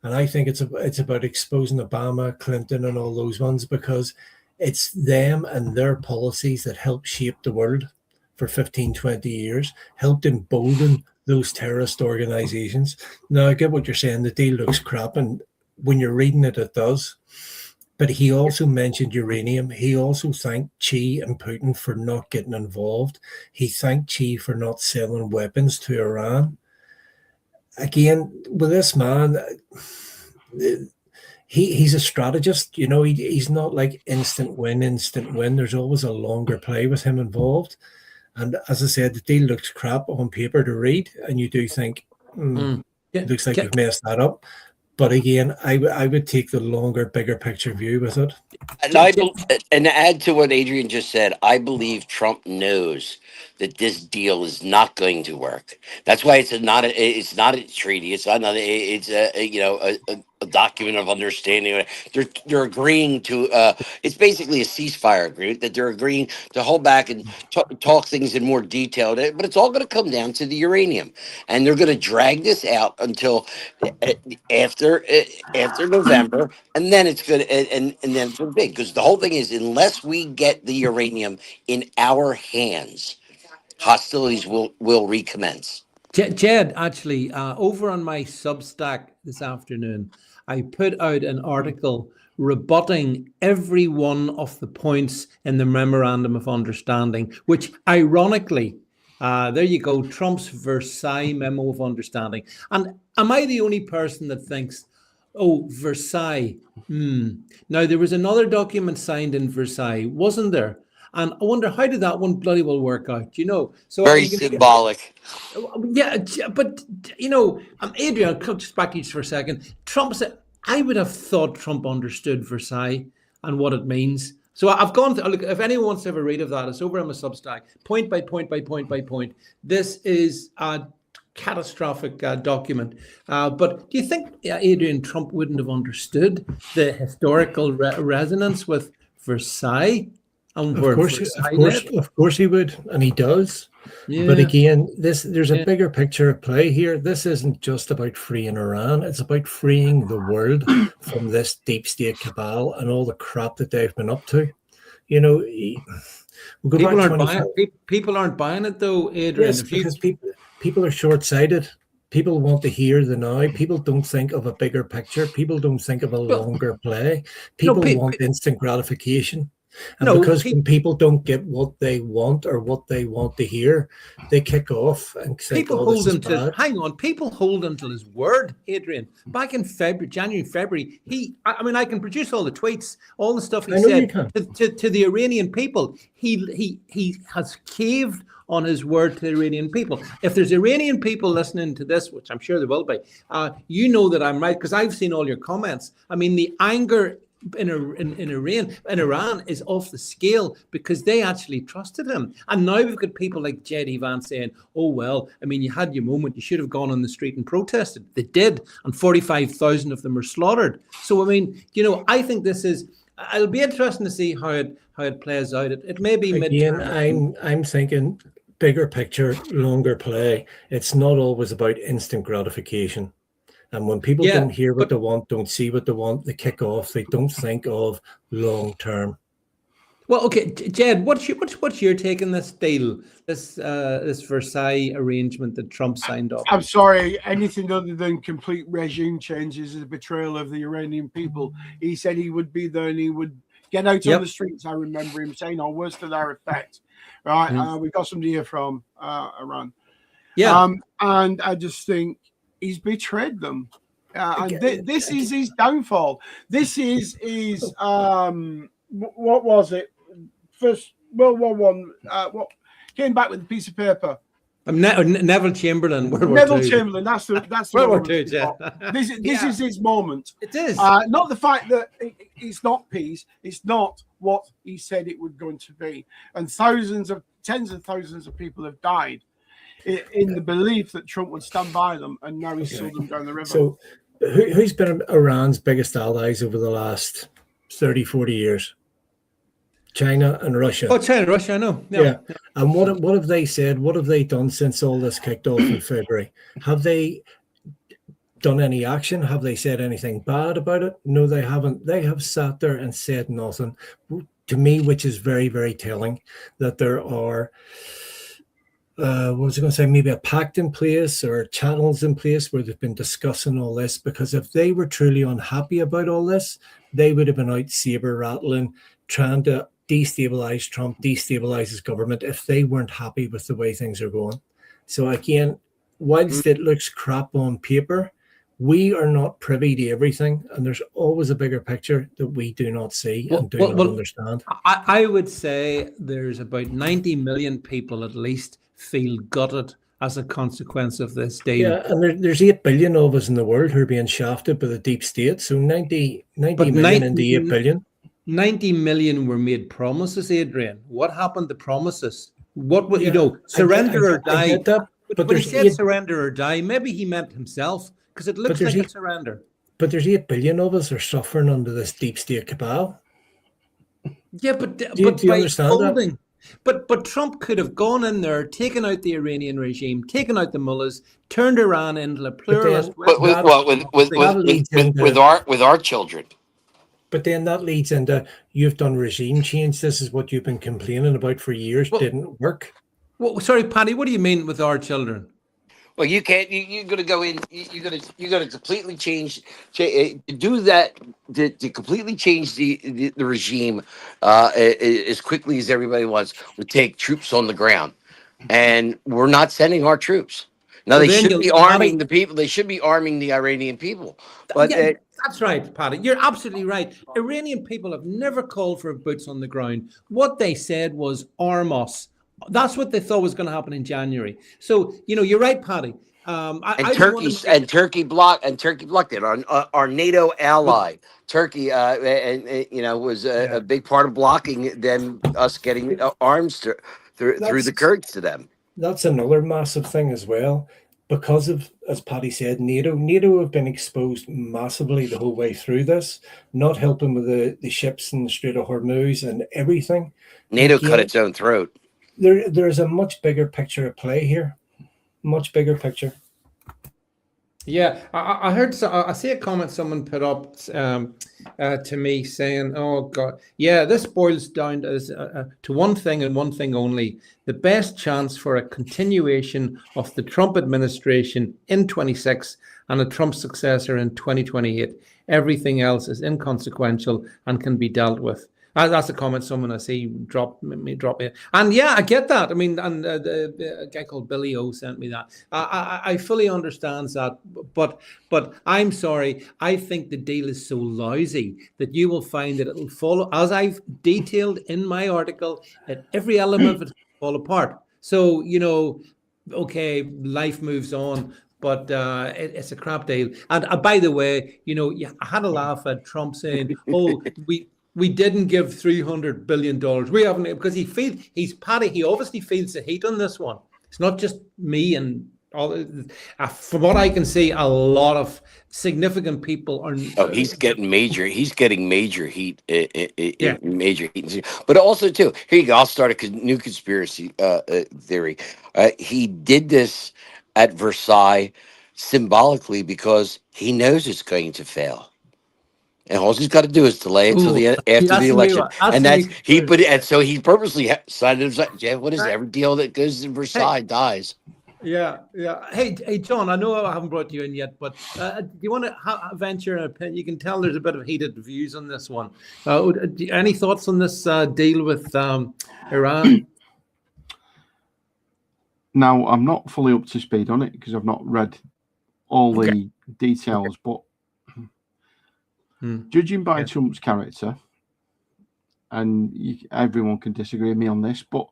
And I think it's about exposing Obama, Clinton, and all those ones, because it's them and their policies that helped shape the world for 15, 20 years, helped embolden those terrorist organizations. Now, I get what you're saying. The deal looks crap, and when you're reading it, it does. But he also mentioned uranium. He also thanked Xi and Putin for not getting involved. He thanked Xi for not selling weapons to Iran. Again, with this man, he's a strategist. He's not like instant win. There's always a longer play with him involved. And as I said, the deal looks crap on paper to read, and you do think, it looks like you've messed that up. But again, I would take the longer, bigger picture view with it. And to add to what Adrian just said, I believe Trump knows that this deal is not going to work. That's why it's not a treaty. It's a document of understanding. They're agreeing to. It's basically a ceasefire agreement that they're agreeing to hold back and talk things in more detail. But it's all going to come down to the uranium, and they're going to drag this out until after November, and then it's good, and then it's big, because the whole thing is, unless we get the uranium in our hands, hostilities will recommence. Jed, actually, over on my Substack this afternoon, I put out an article rebutting every one of the points in the Memorandum of Understanding, which ironically, there you go, Trump's Versailles Memo of Understanding. And am I the only person that thinks, oh, Versailles? Now, there was another document signed in Versailles, wasn't there? And I wonder, how did that one bloody well work out? So very symbolic. Yeah, but Adrian, I'll just back you for a second. Trump said, I would have thought Trump understood Versailles and what it means. So I've gone through, look, if anyone wants to have a read of that, it's over on my Substack, point by point by point by point. This is a catastrophic document. But do you think Adrian, Trump wouldn't have understood the historical resonance with Versailles? Of course he would, and he does. Yeah. But again, there's a bigger picture at play here. This isn't just about freeing Iran. It's about freeing the world from this deep state cabal and all the crap that they've been up to. We'll go people aren't buying it though, Adrian. Yes, because people are short-sighted. People want to hear the now. People don't think of a bigger picture. People don't think of a longer play. People want instant gratification. And because when people don't get what they want or what they want to hear, they kick off and say, people hold him to his word, Adrian. Back in January, February, I can produce all the tweets, all the stuff he said to the Iranian people. He has caved on his word to the Iranian people. If there's Iranian people listening to this, which I'm sure there will be, that I'm right, because I've seen all your comments. I mean, the anger in Iran is off the scale because they actually trusted him. And now we've got people like J.D. Vance saying, oh, well, I mean, you had your moment. You should have gone on the street and protested. They did. And 45,000 of them were slaughtered. So, I mean, I think it'll be interesting to see how it plays out. It may be again, I'm thinking bigger picture, longer play. It's not always about instant gratification. And when people don't hear what they want, don't see what they want, they kick off. They don't think of long term. Well, okay, Jed, what's your take on this deal, this Versailles arrangement that Trump signed off? I'm sorry, anything other than complete regime changes is a betrayal of the Iranian people. He said he would be there and he would get out on the streets. I remember him saying, or words to that effect. Right, we got somebody here from Iran. Yeah, and I just think he's betrayed them. And this is his downfall. This is his what was it? First World War One. What came back with a piece of paper? Neville Chamberlain. Neville Chamberlain. That's the World War II. Yeah. This is his moment. It is not the fact that it's not peace. It's not what he said it was going to be. And tens of thousands of people have died in the belief that Trump would stand by them, and now he's sold them down the river. So, who's been Iran's biggest allies over the last 30, 40 years? China and Russia. Oh, China and Russia, I know. Yeah. And what have they said? What have they done since all this kicked off in February? Have they done any action? Have they said anything bad about it? No, they haven't. They have sat there and said nothing. To me, which is very, very telling, that there are what was I going to say, maybe a pact in place or channels in place where they've been discussing all this, because if they were truly unhappy about all this, they would have been out saber rattling, trying to destabilize Trump, destabilize his government, if they weren't happy with the way things are going. So again, whilst it looks crap on paper, we are not privy to everything, and there's always a bigger picture that we do not see and do not understand. I would say there's about 90 million people at least feel gutted as a consequence of this deal. Yeah, and there's 8 billion of us in the world who are being shafted by the deep state, so 90 million into 8 billion. 90 million were made promises, Adrian. What happened to promises? What would surrender or die? But he said surrender or die. Maybe he meant himself, because it looks like a surrender. But there's 8 billion of us are suffering under this deep state cabal. Yeah, but do you understand that? But Trump could have gone in there, taken out the Iranian regime, taken out the mullahs, turned Iran into a pluralist. With our children. But then that leads into, you've done regime change. This is what you've been complaining about for years. Didn't work. Well, sorry, Paddy. What do you mean with our children? Well, you can't. You're going to go in. You're going to completely change. Do that to completely change the regime as quickly as everybody wants. Would take troops on the ground, and we're not sending our troops. Now they should be arming the people. They should be arming the Iranian people. But that's right, Paddy. You're absolutely right. Iranian people have never called for boots on the ground. What they said was arm us. That's what they thought was going to happen in January. So you're right, Paddy. Turkey blocked it. Our NATO ally, Turkey, was a big part of blocking us getting arms through the Kurds to them. That's another massive thing as well, because of, as Paddy said, NATO have been exposed massively the whole way through this, not helping with the ships in the Strait of Hormuz and everything. NATO cut its own throat. There's a much bigger picture at play here, much bigger picture. Yeah, I heard. I see a comment someone put up to me saying, "Oh God, yeah, this boils down to one thing and one thing only: the best chance for a continuation of the Trump administration in 26 and a Trump successor in 2028. Everything else is inconsequential and can be dealt with." That's a comment someone I see drop me. And yeah, I get that. I mean, and a guy called Billy O sent me that. I fully understand that, but I'm sorry. I think the deal is so lousy that you will find that it'll fall, as I've detailed in my article, that every element of it will fall apart. So, okay, life moves on. But it's a crap deal. And by the way, I had a laugh at Trump saying, "Oh, we didn't give $300 billion. We haven't," because he's Paddy. He obviously feels the heat on this one. It's not just me and From what I can see, a lot of significant people are. Oh, he's getting major heat, Yeah. major heat. But also too, here you go. I'll start a new conspiracy theory. He did this at Versailles symbolically because he knows it's going to fail. And all he's got to do is delay it till Ooh, after the that's a new election, one. That's and a new that's he. But conspiracy. and so he purposely decided, it was like, yeah, what is it? Right. Every deal that goes to Versailles dies. Yeah. Hey, John. I know I haven't brought you in yet, but do you want to venture an opinion? You can tell there's a bit of heated views on this one. Any thoughts on this deal with Iran? Now, I'm not fully up to speed on it because I've not read all the details, but judging by Trump's character, and everyone can disagree with me on this, but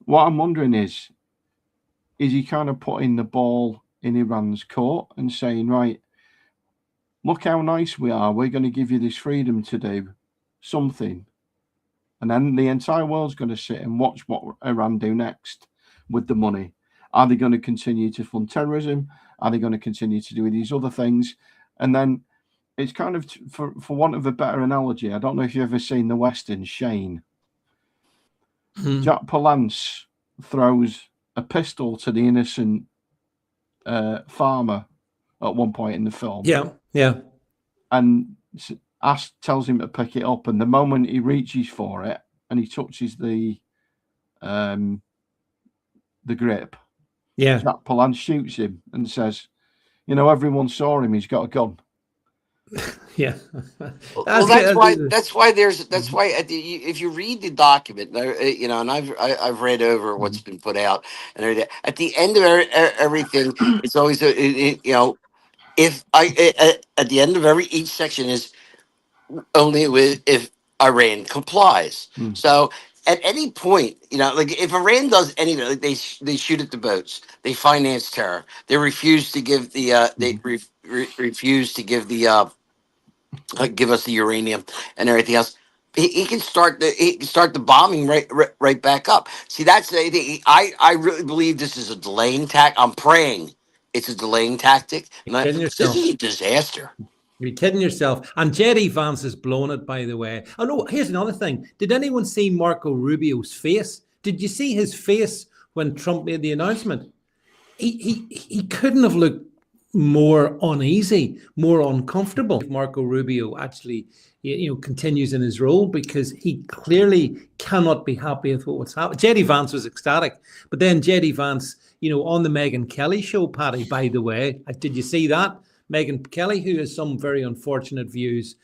what I'm wondering is he kind of putting the ball in Iran's court and saying, right, look how nice we are. We're going to give you this freedom to do something. And then the entire world's going to sit and watch what Iran do next with the money. Are they going to continue to fund terrorism? Are they going to continue to do these other things? And then it's kind of, for want of a better analogy, I don't know if you've ever seen the Western Shane. Jack Palance throws a pistol to the innocent farmer at one point in the film. Yeah. And tells him to pick it up, and the moment he reaches for it and he touches the grip, Jack Palance shoots him and says, everyone saw him, he's got a gun. Yeah. That's why if you read the document, and I've read over what's been put out and everything. At the end of everything, it's always at the end of each section is only if Iran complies. So at any point, like if Iran does anything, like they shoot at the boats, they finance terror, they refuse to give the refuse to give the give us the uranium and everything else. He can start the bombing right back up. See, that's I really believe this is a delaying tactic. I'm praying it's a delaying tactic. This is a disaster. You're kidding yourself. And J.D. Vance has blown it, by the way. Oh, no, here's another thing. Did anyone see Marco Rubio's face? Did you see his face when Trump made the announcement? He couldn't have looked more uneasy, more uncomfortable. Marco Rubio actually, continues in his role because he clearly cannot be happy with what's happened. J.D. Vance was ecstatic. But then J.D. Vance, on the Megyn Kelly show, Paddy, by the way, did you see that? Megyn Kelly, who has some very unfortunate views.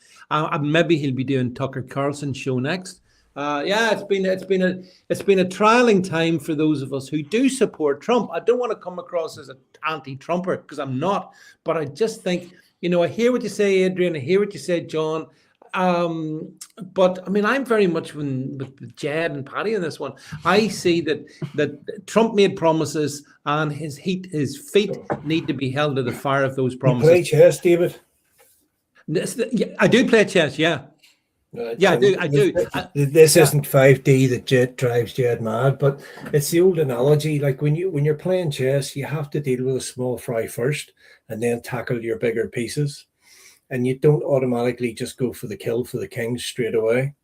Maybe he'll be doing Tucker Carlson's show next. It's been a trialing time for those of us who do support Trump. I don't want to come across as an anti-Trumper because I'm not, but I just think, I hear what you say, Adrian. I hear what you say, John. But I mean, I'm very much with Jed and Paddy on this one. I see that Trump made promises, and his feet need to be held to the fire of those promises. You play chess, David? I do play chess. Yeah. Right. Yeah, I do. This isn't 5D that drives Jed mad, but it's the old analogy. Like when you're playing chess, you have to deal with a small fry first, and then tackle your bigger pieces. And you don't automatically just go for the kill for the king straight away.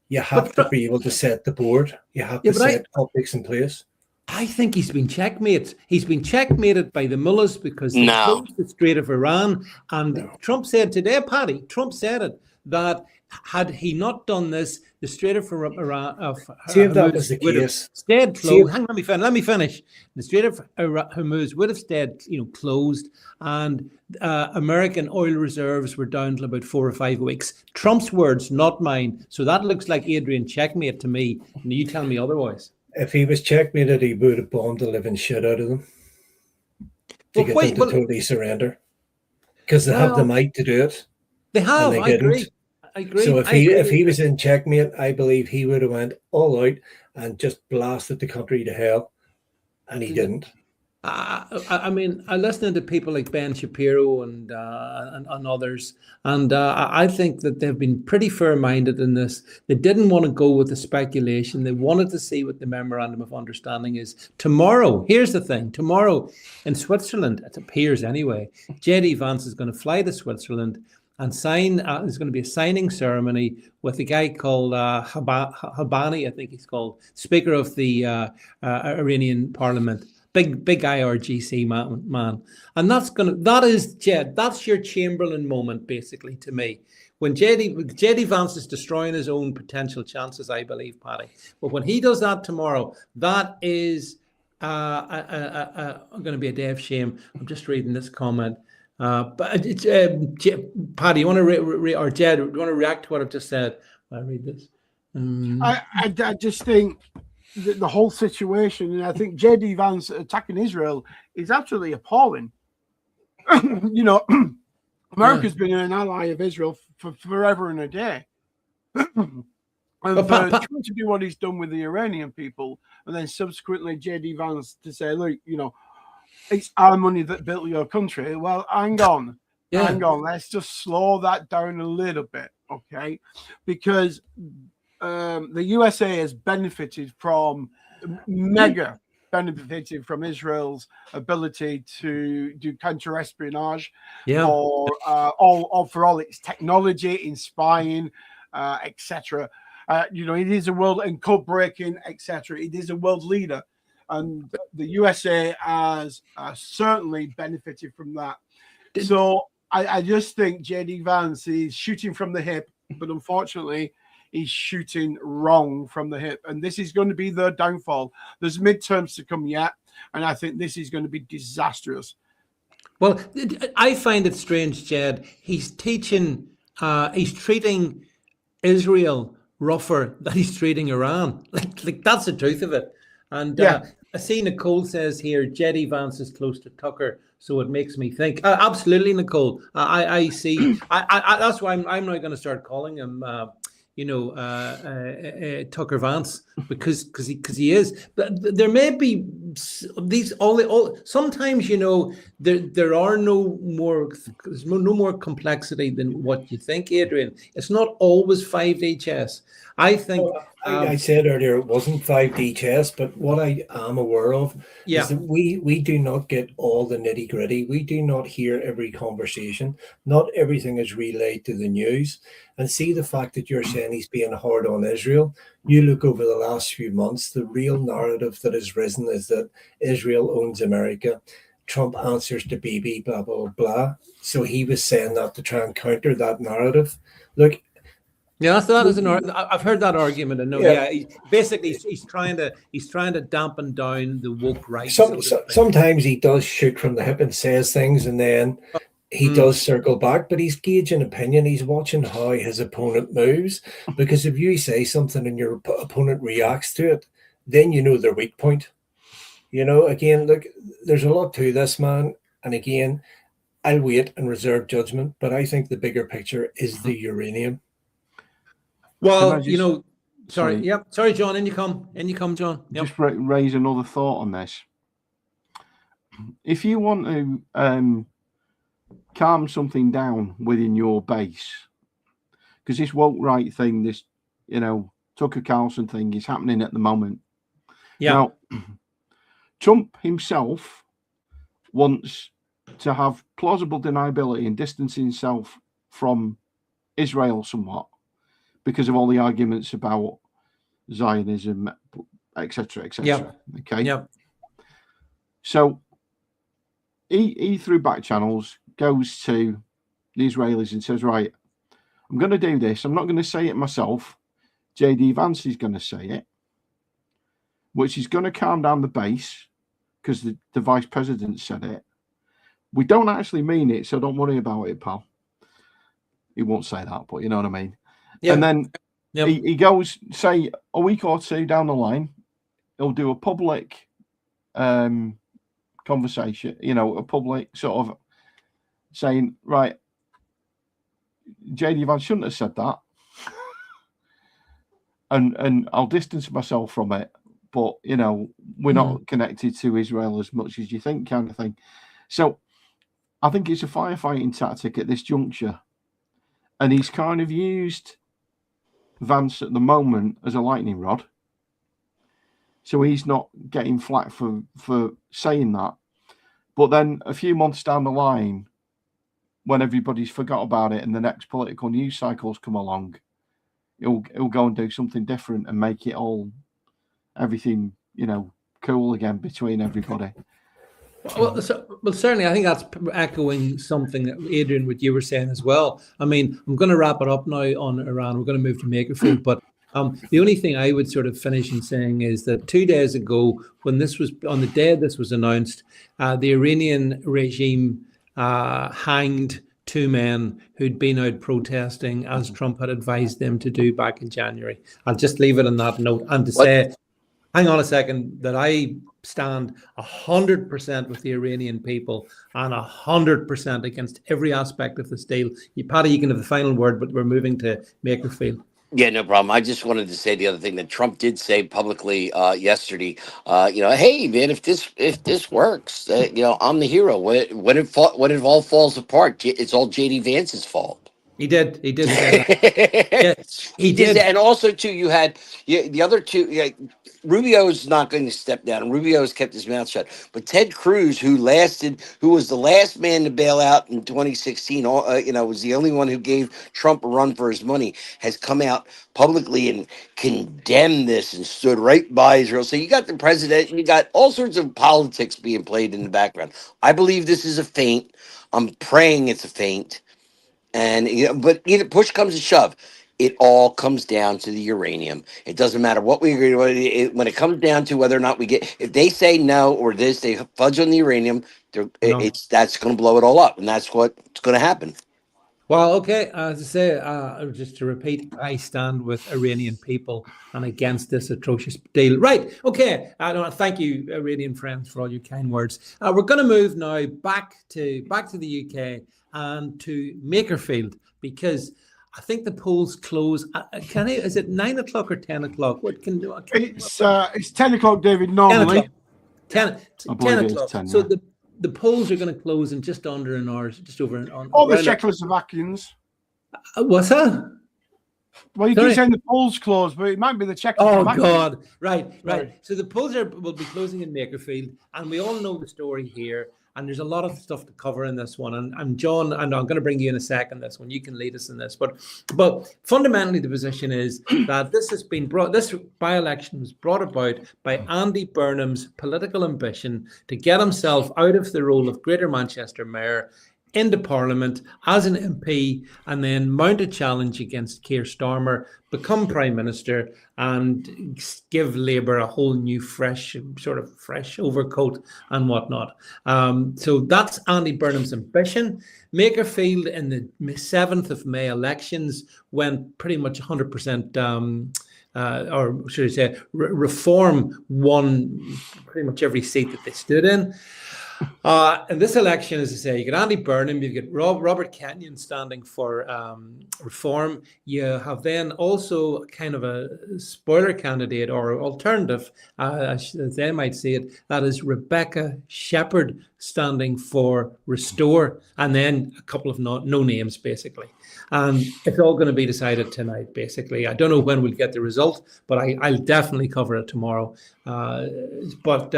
You have to be able to set the board. You have to set optics in place. I think he's been checkmated. He's been checkmated by the mullahs because they closed the Strait of Iran. And Trump said today, Paddy, Trump said it, that had he not done this, the Strait of Iran see if that was the case. Stayed closed. Hang on, let me finish. The Strait of Hormuz would have stayed, closed, and American oil reserves were down to about 4 or 5 weeks. Trump's words, not mine. So that looks like Adrian checkmate to me. And you tell me otherwise. If he was checkmated, he would have bombed the living shit out of them to get them to totally surrender, because they have the might to do it. They have. I agree. So if he was in checkmate, I believe he would have went all out and just blasted the country to hell, and he didn't. I mean, I listening to people like Ben Shapiro and others, and I think that they've been pretty fair-minded in this. They didn't want to go with the speculation. They wanted to see what the memorandum of understanding is tomorrow. Here's the thing: tomorrow in Switzerland, it appears anyway, JD Vance is going to fly to Switzerland and sign. There's going to be a signing ceremony with a guy called Habani, I think he's called, Speaker of the Iranian Parliament. Big IRGC man. And that is Jed, that's your Chamberlain moment, basically, to me. When JD Vance is destroying his own potential chances, I believe, Paddy. But when he does that tomorrow, that is going to be a day of shame. I'm just reading this comment. But it's Paddy, you want to or Jed, do you want to react to what I've just said? I read this. I just think the whole situation, and I think JD Vance attacking Israel is absolutely appalling. You know, America's been an ally of Israel for forever and a day. And trying to do what he's done with the Iranian people, and then subsequently JD Vance to say, look, you know, it's our money that built your country. Well, hang on. Let's just slow that down a little bit, okay? Because the USA has benefited from Israel's ability to do counter-espionage for all its technology in spying, etc. You know, it is a world and code breaking, etc. It is a world leader, and the USA has certainly benefited from that. So I just think JD Vance is shooting from the hip, but unfortunately, he's shooting wrong from the hip, and this is going to be the downfall. There's midterms to come yet, and I think this is going to be disastrous. Well, I find it strange, Jed. He's treating Israel rougher than he's treating Iran. Like that's the truth of it. And I see Nicole says here, JD Vance is close to Tucker, so it makes me think. Absolutely, Nicole. I see. That's why I'm now going to start calling him. Tucker Vance, because he is. But there may be these all. Sometimes there are there's no more complexity than what you think, Adrian. It's not always 5D chess. I think. I said earlier it wasn't 5D chess, but what I am aware of is that we do not get all the nitty gritty. We do not hear every conversation. Not everything is relayed to the news. And see the fact that you're saying he's being hard on Israel. You look over the last few months, the real narrative that has risen is that Israel owns America. Trump answers to Bibi, blah, blah, blah. So he was saying that to try and counter that narrative. Look, yeah, that is I've heard that argument, and he's trying to dampen down the woke right. Sometimes he does shoot from the hip and says things, and then he does circle back, but he's gauging opinion. He's watching how his opponent moves, because if you say something and your opponent reacts to it, then you know their weak point. Again, look, there's a lot to this, man, and again, I'll wait and reserve judgment, but I think the bigger picture is the uranium. Well, sorry, John, in you come, John. Yep. Just raise another thought on this. If you want to calm something down within your base, because this woke right thing, this Tucker Carlson thing is happening at the moment. Yeah. Now, Trump himself wants to have plausible deniability and distance himself from Israel somewhat, because of all the arguments about Zionism, etc., etc. Yeah. Okay. Yeah. So he through back channels goes to the Israelis and says, "Right, I'm going to do this. I'm not going to say it myself. JD Vance is going to say it, which is going to calm down the base because the vice president said it. We don't actually mean it, so don't worry about it, pal." He won't say that, but you know what I mean. Yeah. And then he goes, say, a week or two down the line, he'll do a public conversation, a public sort of saying, right, JD Vance shouldn't have said that. And I'll distance myself from it. but we're not connected to Israel as much as you think, kind of thing. So I think it's a firefighting tactic at this juncture, and he's kind of used Vance at the moment as a lightning rod. So he's not getting flack for saying that. But then a few months down the line, when everybody's forgot about it and the next political news cycles come along, he'll go and do something different and make it everything cool again between everybody. Well, certainly, I think that's echoing something that Adrian, what you were saying as well. I mean, I'm going to wrap it up now on Iran. We're going to move to Makerfield, but the only thing I would sort of finish in saying is that 2 days ago, when this was on the day this was announced, the Iranian regime hanged 2 men who'd been out protesting as Trump had advised them to do back in January. I'll just leave it on that note and to say, hang on a second, that I stand 100% with the Iranian people and 100% against every aspect of this deal. Paddy, you can have the final word, but we're moving to Makerfield. Yeah, no problem. I just wanted to say the other thing that Trump did say publicly yesterday. Hey man, if this works, I'm the hero. When it all falls apart, it's all JD Vance's fault. He did say that. Yes, he did. And also too, you had the other two. Rubio is not going to step down. Rubio has kept his mouth shut. But Ted Cruz, who was the last man to bail out in 2016, was the only one who gave Trump a run for his money, has come out publicly and condemned this and stood right by Israel. So you got the president, and you got all sorts of politics being played in the background. I believe this is a feint. I'm praying it's a feint. And but either push comes to shove, it all comes down to the uranium. It doesn't matter what we agree with. When it comes down to whether or not if they say no or they fudge on the uranium, that's going to blow it all up, and that's what's going to happen. Well, okay, as I say, just to repeat, I stand with Iranian people and against this atrocious deal. Right, okay. Thank you, Iranian friends, for all your kind words. We're going to move now back to the UK and to Makerfield, because I think the polls close. Is it 9 o'clock or 10 o'clock? It's 10 o'clock, David. Normally, 10 o'clock. 10, so the polls are going to close in just under an hour, just over an hour. all the Czechoslovakians. What's that? Well, you keep saying the polls closed, but it might be the Czechoslovakians. Oh God! Right. So the polls will be closing in Makerfield, and we all know the story here. And there's a lot of stuff to cover in this one. And John, and I'm going to bring you in a second this one. You can lead us in this. But fundamentally, the position is that this by-election was brought about by Andy Burnham's political ambition to get himself out of the role of Greater Manchester Mayor into Parliament as an MP, and then mount a challenge against Keir Starmer, become Prime Minister, and give Labour a whole new fresh overcoat and whatnot. So that's Andy Burnham's ambition. Makerfield in the 7th of May elections went pretty much 100%, or should I say, Reform won pretty much every seat that they stood in. In this election, as I say, you got Andy Burnham, you get Robert Kenyon standing for Reform. You have then also kind of a spoiler candidate or alternative, as they might say it, that is Rebecca Shepherd standing for Restore, and then a couple of no names, basically. And it's all going to be decided tonight, basically. I don't know when we'll get the result, but I'll definitely cover it tomorrow. But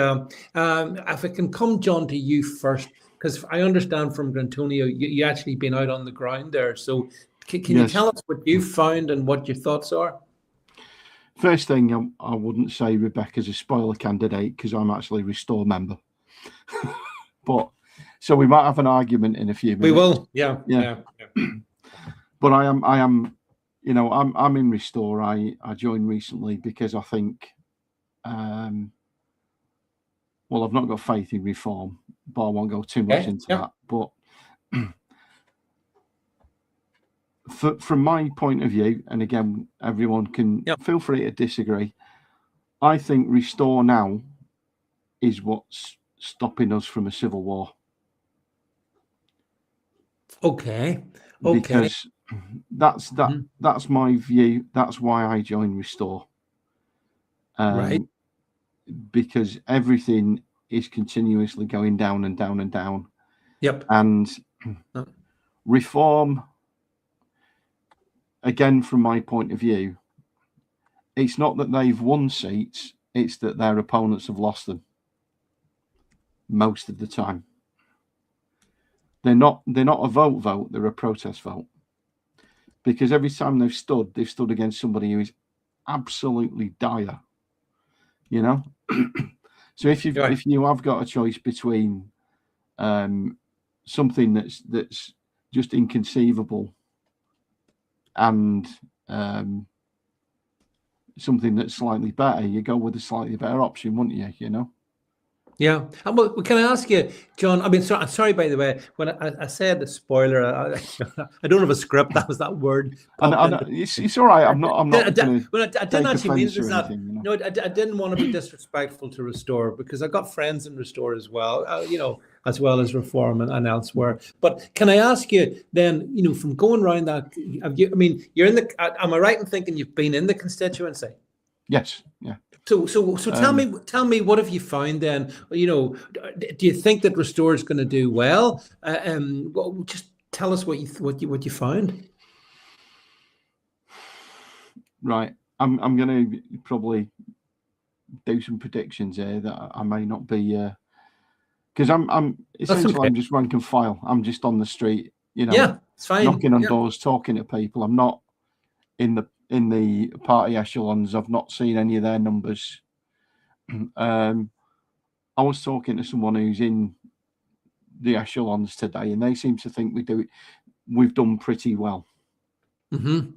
if it can come, John, to you first, because I understand from Grantonio, you actually been out on the ground there. So can you tell us what you found and what your thoughts are? First thing, I wouldn't say Rebecca's a spoiler candidate, because I'm actually a Restore member. But so we might have an argument in a few minutes. We will, yeah. But I am, I'm in Restore. I joined recently because I think, well, I've not got faith in Reform, but I won't go too much into that. But from my point of view, and again, everyone can feel free to disagree, I think Restore now is what's stopping us from a civil war. Okay. Because that's my view. That's why I joined Restore. Right. because everything is continuously going down and down and down. Yep. And reform, again, from my point of view, it's not that they've won seats, it's that their opponents have lost them most of the time. They're not a vote, they're a protest vote. Because every time they've stood against somebody who is absolutely dire, you know. So if you have got a choice between something that's just inconceivable and something that's slightly better, you go with a slightly better option, wouldn't you? You know. Yeah. Well, can I ask you, John? I mean, sorry, by the way, when I said the spoiler, I don't have a script. That was that word. It's all right. I'm not. I didn't actually mean this. Anything, you know? No, I didn't want to be disrespectful to Restore, because I got friends in Restore as well. You know, as well as Reform and elsewhere. But can I ask you then? You know, from going around that, I mean, you're in the. Am I right in thinking you've been in the constituency? Yes. Yeah. So tell me, what have you found then? You know, do you think that Restore is going to do well? Well, just tell us what you found. Right, I'm going to probably do some predictions here that I may not be, because I'm essentially okay. I'm just rank and file. I'm just on the street, you know. Yeah, it's fine. Knocking on doors, talking to people. I'm not in the party echelons. I've not seen any of their numbers. I was talking to someone who's in the echelons today, and they seem to think we've done pretty well. Well,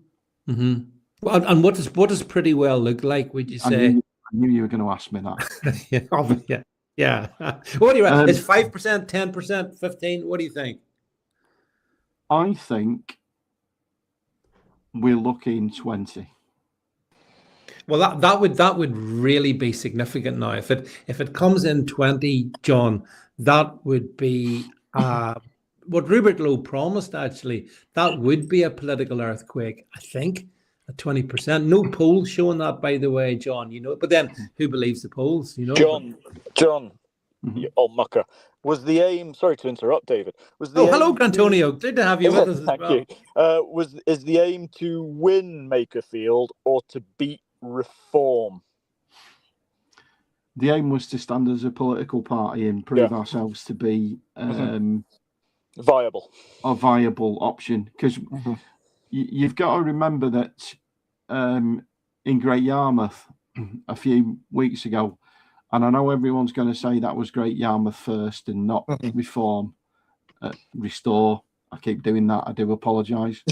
and what does pretty well look like, would you say? I knew you were going to ask me that. yeah. What do you reckon? Is 5%, 10%, 15%? What do you think? I think we're looking 20. Well, that would really be significant now. If it comes in 20, John, that would be what Rupert Lowe promised. Actually, that would be a political earthquake. I think at 20%. No polls showing that, by the way, John. You know, but then who believes the polls? You know, John. Oh, mucker. Was the aim? Sorry to interrupt, David. Was the hello, Grantonio. Good to have you with us. Thank you. Is the aim to win Makerfield or to beat Reform? The aim was to stand as a political party and prove ourselves to be viable, a viable option. Because you've got to remember that in Great Yarmouth a few weeks ago, and I know everyone's going to say that was Great Yarmouth first and not Reform, Restore. I keep doing that. I do apologise.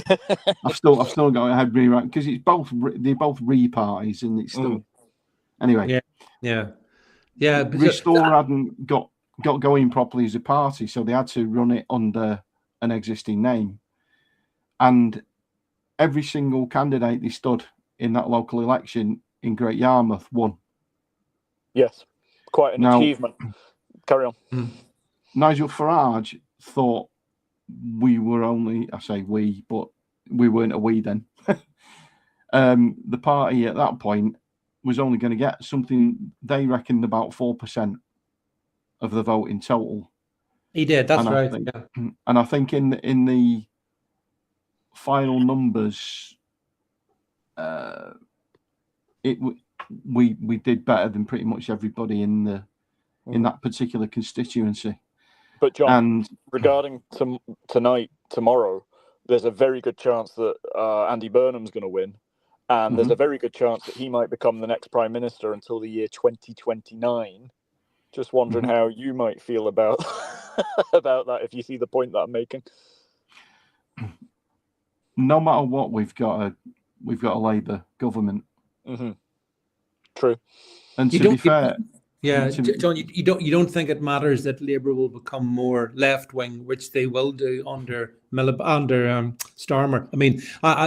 I've still got a head rewrite because they're both re-parties, and it's still anyway. Yeah. Restore hadn't got going properly as a party, so they had to run it under an existing name, and every single candidate they stood in that local election in Great Yarmouth won. Yes, quite an achievement. Carry on. Nigel Farage thought we were only, I say we, but we weren't a we then. The party at that point was only going to get something they reckoned about 4% of the vote in total. He did, that's right. And I think in the final numbers, we did better than pretty much everybody in that particular constituency. But John, regarding tomorrow, there's a very good chance that Andy Burnham's going to win, and there's a very good chance that he might become the next Prime Minister until the year 2029. Just wondering how you might feel about about that, if you see the point that I'm making. No matter what, we've got a Labour government. True. And to be fair. Yeah, John, you don't think it matters that Labour will become more left wing, which they will do under Starmer. I mean,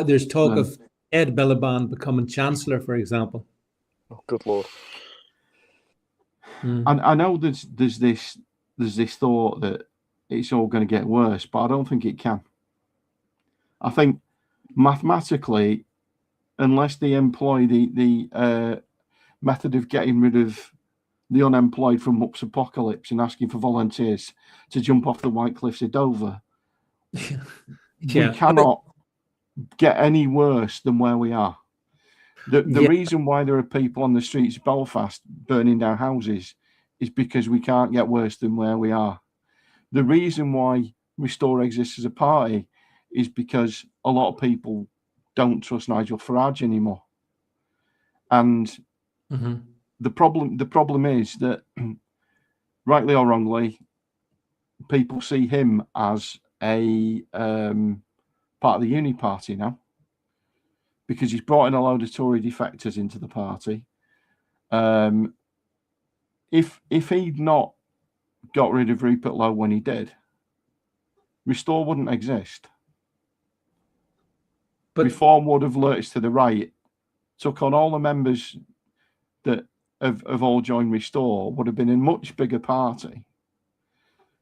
there's talk of Ed Miliband becoming Chancellor, for example. Oh, good Lord! And I know there's this thought that it's all going to get worse, but I don't think it can. I think mathematically, unless they employ the method of getting rid of the unemployed from Ups Apocalypse and asking for volunteers to jump off the White Cliffs of Dover. Yeah. We cannot get any worse than where we are. The reason why there are people on the streets of Belfast burning down houses is because we can't get worse than where we are. The reason why Restore exists as a party is because a lot of people don't trust Nigel Farage anymore. And the problem is that, rightly or wrongly, people see him as a part of the Uni Party now, because he's brought in a load of Tory defectors into the party. If he'd not got rid of Rupert Lowe when he did, Restore wouldn't exist. But Reform would have lurched to the right, took on all the members that have all joined Restore, would have been a much bigger party.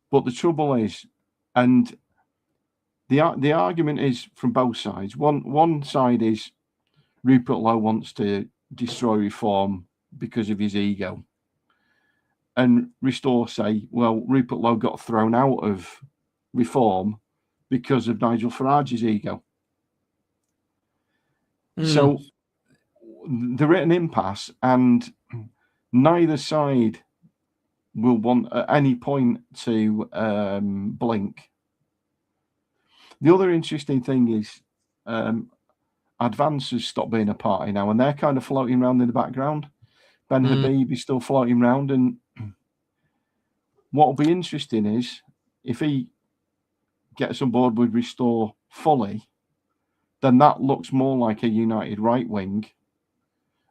But the trouble is, and the argument is from both sides. One side is Rupert Lowe wants to destroy Reform because of his ego. And Restore say, well, Rupert Lowe got thrown out of Reform because of Nigel Farage's ego. So they're at an impasse, and neither side will want at any point to blink. The other interesting thing is Advance has stopped being a party now, and they're kind of floating around in the background. Ben Habib is still floating around, and what will be interesting is if he gets on board with Restore fully, then that looks more like a united right wing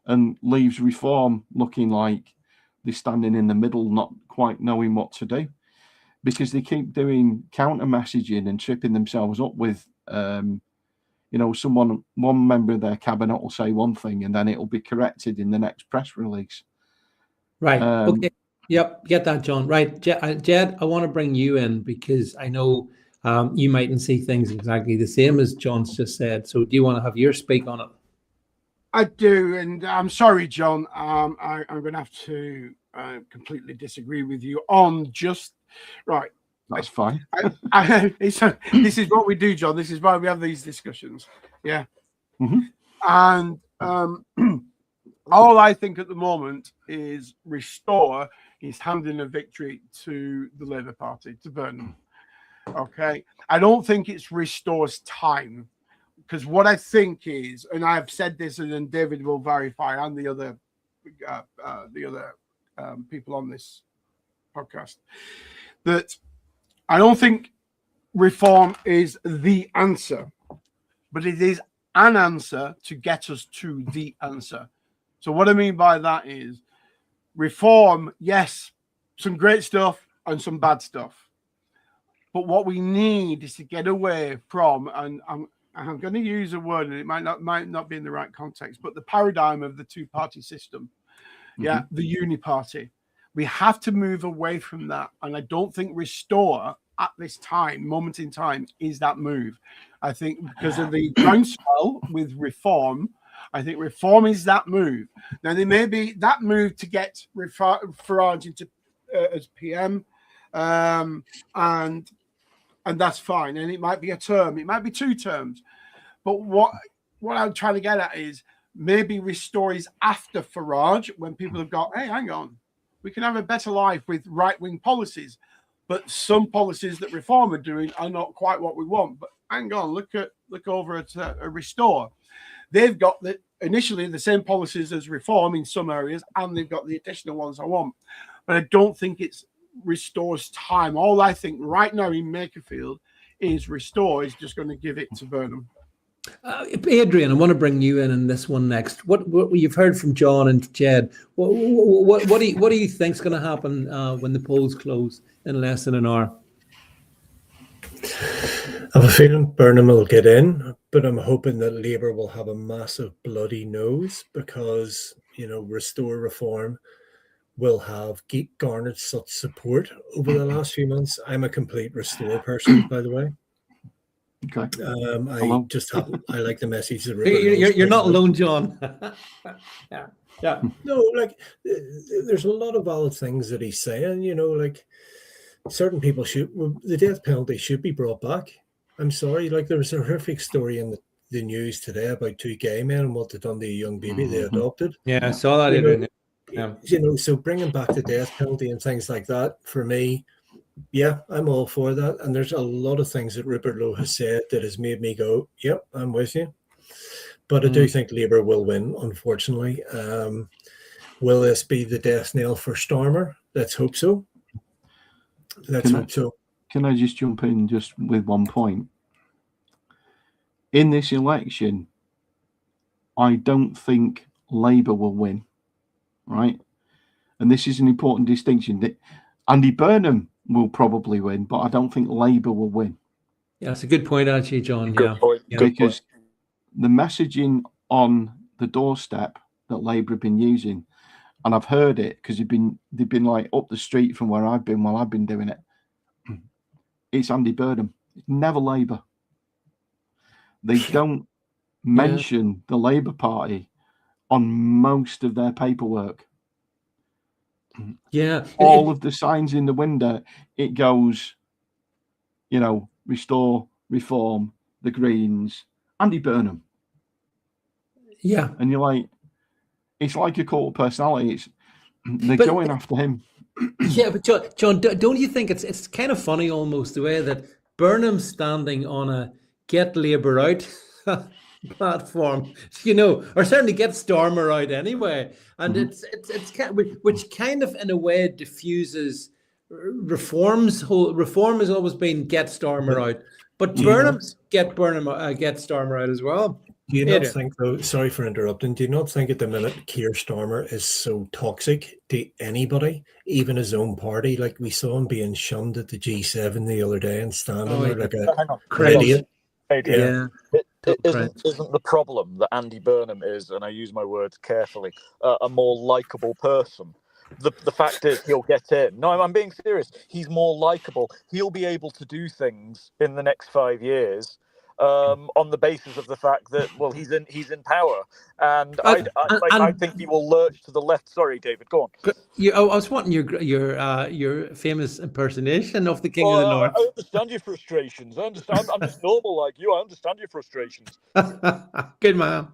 and leaves Reform looking like they're standing in the middle, not quite knowing what to do, because they keep doing counter messaging and tripping themselves up with, one member of their cabinet will say one thing and then it'll be corrected in the next press release. Right. Okay. Yep. Get that, John. Right. Jed, I want to bring you in because I know you mightn't see things exactly the same as John's just said. So do you want to have your speak on it? I do, and I'm sorry, John. I'm going to have to completely disagree with you on just right. That's fine. This is what we do, John. This is why we have these discussions. Yeah. And all I think at the moment is Restore is handing a victory to the Labour Party, to Burnham. Okay. I don't think it's Restore's time, because what I think is, and I've said this, and then David will verify, and the other people on this podcast, that I don't think Reform is the answer, but it is an answer to get us to the answer. So what I mean by that is Reform, yes, some great stuff and some bad stuff. But what we need is to get away from, and I'm going to use a word, and it might not be in the right context, but the paradigm of the two-party system. Yeah, the uni party. We have to move away from that. And I don't think Restore at this moment in time, is that move. I think because of the groundswell with Reform, I think Reform is that move. Now, there may be that move to get Farage into as PM, and that's fine. And it might be a term, it might be 2 terms. But what I'm trying to get at is maybe Restore is after Farage, when people have got, hey, hang on, we can have a better life with right-wing policies. But some policies that Reform are doing are not quite what we want. But hang on, look over at Restore. They've got initially the same policies as Reform in some areas, and they've got the additional ones I want. But I don't think it's Restore's time. All I think right now in Makerfield is Restore is just going to give it to Burnham. Adrian, I want to bring you in this one next. What you've heard from John and Jed? What do you think's going to happen when the polls close in less than an hour? I have a feeling Burnham will get in, but I'm hoping that Labour will have a massive bloody nose because Restore Reform will have garnered such support over the last few months. I'm a complete Restore person, by the way. Okay. I like the message that you're not alone, John. yeah. No, like there's a lot of valid things that he's saying. Like certain people the death penalty should be brought back. I'm sorry, like there was a horrific story in the news today about 2 gay men and what they've done to a young baby they adopted. Yeah, I saw that. So bringing back the death penalty and things like that, for me, yeah, I'm all for that. And there's a lot of things that Rupert Lowe has said that has made me go, yep, I'm with you. But I do think Labour will win, unfortunately. Will this be the death knell for Starmer? Let's hope so. Can I just jump in just with one point? In this election, I don't think Labour will win, right? And this is an important distinction. That Andy Burnham will probably win, but I don't think Labour will win. Yeah, that's a good point, actually, John. Because the messaging on the doorstep that Labour have been using, and I've heard it because they've been like up the street from where I've been while I've been doing it. It's Andy Burnham. It's never Labour. They don't mention the Labour Party on most of their paperwork. Yeah. All of the signs in the window, it goes, restore, reform, the Greens, Andy Burnham. Yeah. And you're like, it's like a cult of personality. They're going after him. Yeah, but John, don't you think it's kind of funny almost the way that Burnham's standing on a get Labour out platform, or certainly get Starmer out anyway, and it's which kind of in a way diffuses reform has always been get Starmer out, but Burnham's get Starmer out as well. Do you not think, though, sorry for interrupting, do you not think at the minute Keir Starmer is so toxic to anybody, even his own party? Like we saw him being shunned at the G7 the other day and standing there like an idiot. Adrian, isn't the problem that Andy Burnham is, and I use my words carefully, a more likable person? The fact is he'll get in. No, I'm being serious. He's more likable. He'll be able to do things in the next 5 years on the basis of the fact that, well, he's in power, and I think he will lurch to the left. Sorry, David, go on. I was wanting your famous impersonation of the King of the North. I understand your frustrations. I understand. I'm just normal like you. I understand your frustrations. Good man.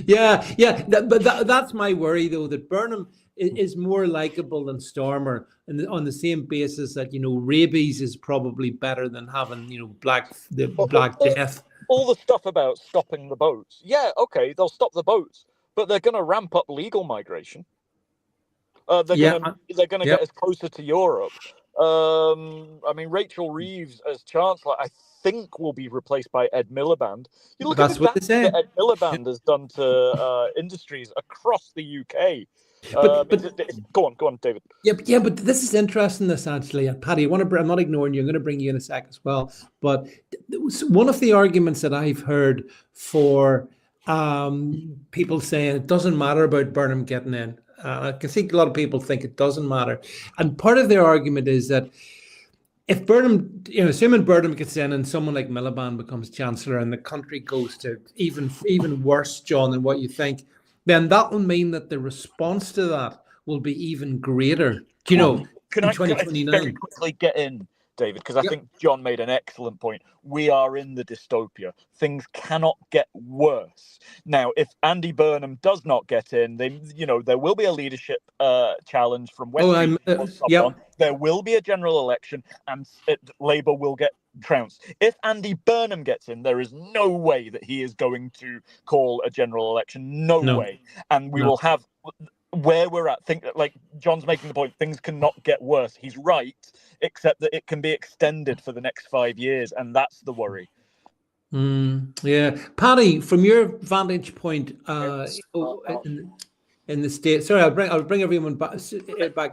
Yeah. But that's my worry, though, that Burnham is more likable than Starmer, and on the same basis that rabies is probably better than having Black Death. All the stuff about stopping the boats, okay, they'll stop the boats, but they're going to ramp up legal migration. They're going to get us closer to Europe. I mean, Rachel Reeves as Chancellor, I think, will be replaced by Ed Miliband. You look at the damage that Ed Miliband has done to industries across the UK. Go on, David. Yeah, but this is interesting. This actually, Paddy, I'm not ignoring you. I'm going to bring you in a sec as well. But one of the arguments that I've heard for people saying it doesn't matter about Burnham getting in. I can see a lot of people think it doesn't matter, and part of their argument is that if Burnham, assuming Burnham gets in and someone like Miliband becomes Chancellor and the country goes to even worse, John, than what you think, then that will mean that the response to that will be even greater. Can I very quickly get in, David? Because I think John made an excellent point. We are in the dystopia. Things cannot get worse. Now, if Andy Burnham does not get in, then there will be a leadership challenge from West. There will be a general election, and Labour will get trounced. If Andy Burnham gets in, there is no way that he is going to call a general election. No way. And we will have where we're at. Think like John's making the point, things cannot get worse. He's right, except that it can be extended for the next 5 years, and that's the worry. Yeah, Paddy, from your vantage point in the States. Sorry, I'll bring everyone back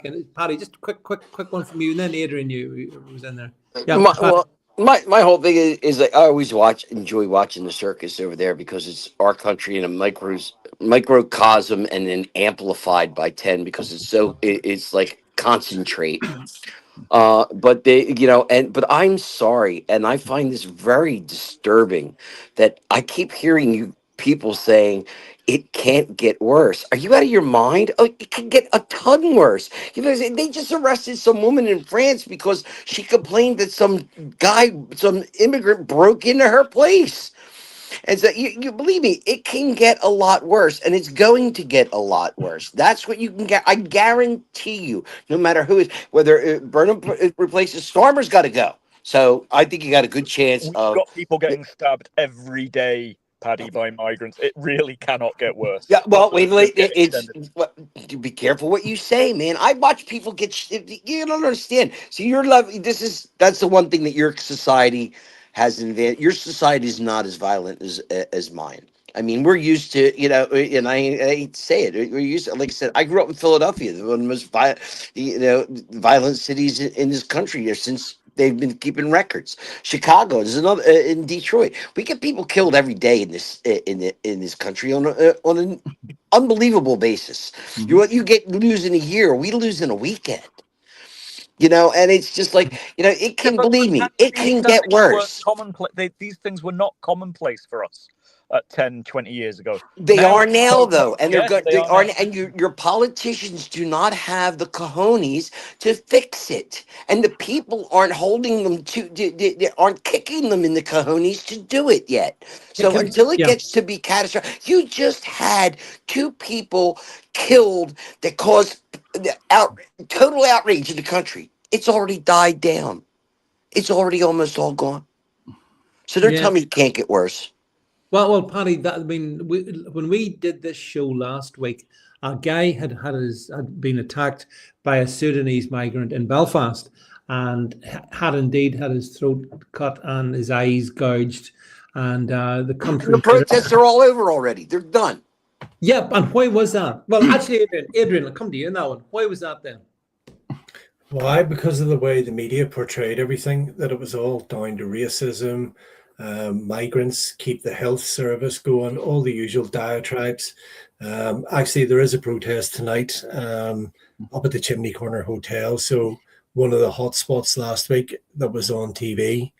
in. Paddy, just quick one from you, and then Adrian, you was in there. Yeah. My whole thing is that I always enjoy watching the circus over there because it's our country in a microcosm and then amplified by 10 because it's like concentrate. But they, but I'm sorry, and I find this very disturbing that I keep hearing you people saying it can't get worse. Are you out of your mind? Oh, it can get a ton worse. They just arrested some woman in France because she complained that some immigrant broke into her place. And so you believe me, it can get a lot worse, and it's going to get a lot worse. That's what you can get. I guarantee you, no matter who is, whether Burnham replaces Stormer's got to go. So I think you got a good chance We've of. got people getting stabbed every day, Paddy, by migrants. It really cannot get worse. Yeah, well, wait, Just get it's extended. be careful what you say, man. I watch people get. You don't understand. So your love. That's the one thing that your society has invented. Your society is not as violent as mine. I mean, we're used to, and I hate to say it. We're used to, like I said, I grew up in Philadelphia, one of the most violent cities in this country here since they've been keeping records. Chicago is another, in Detroit. We get people killed every day in this country on an unbelievable basis. Mhm. You get lose in a year, we lose in a weekend. And it's just like, it can, believe me, it can get worse. Commonplace. These things were not commonplace for us 10, 20 years ago. They are now, though, and they're Yes, good. they They are are, now. and your politicians do not have the cojones to fix it, and the people aren't holding them to. They aren't kicking them in the cojones to do it yet. So until it gets to be catastrophic, you just had 2 people killed that caused total outrage in the country. It's already died down. It's already almost all gone. So don't tell me it can't get worse. Well, Paddy. When we did this show last week, a guy had been attacked by a Sudanese migrant in Belfast, and had indeed had his throat cut and his eyes gouged, and the country. The protests are all over already. They're done. Yeah, and why was that? Well, actually, Adrian, I'll come to you in that one. Why was that then? Why? Because of the way the media portrayed everything, that it was all down to racism, migrants keep the health service going, all the usual diatribes. Actually, there is a protest tonight up at the Chimney Corner Hotel. So one of the hot spots last week that was on TV.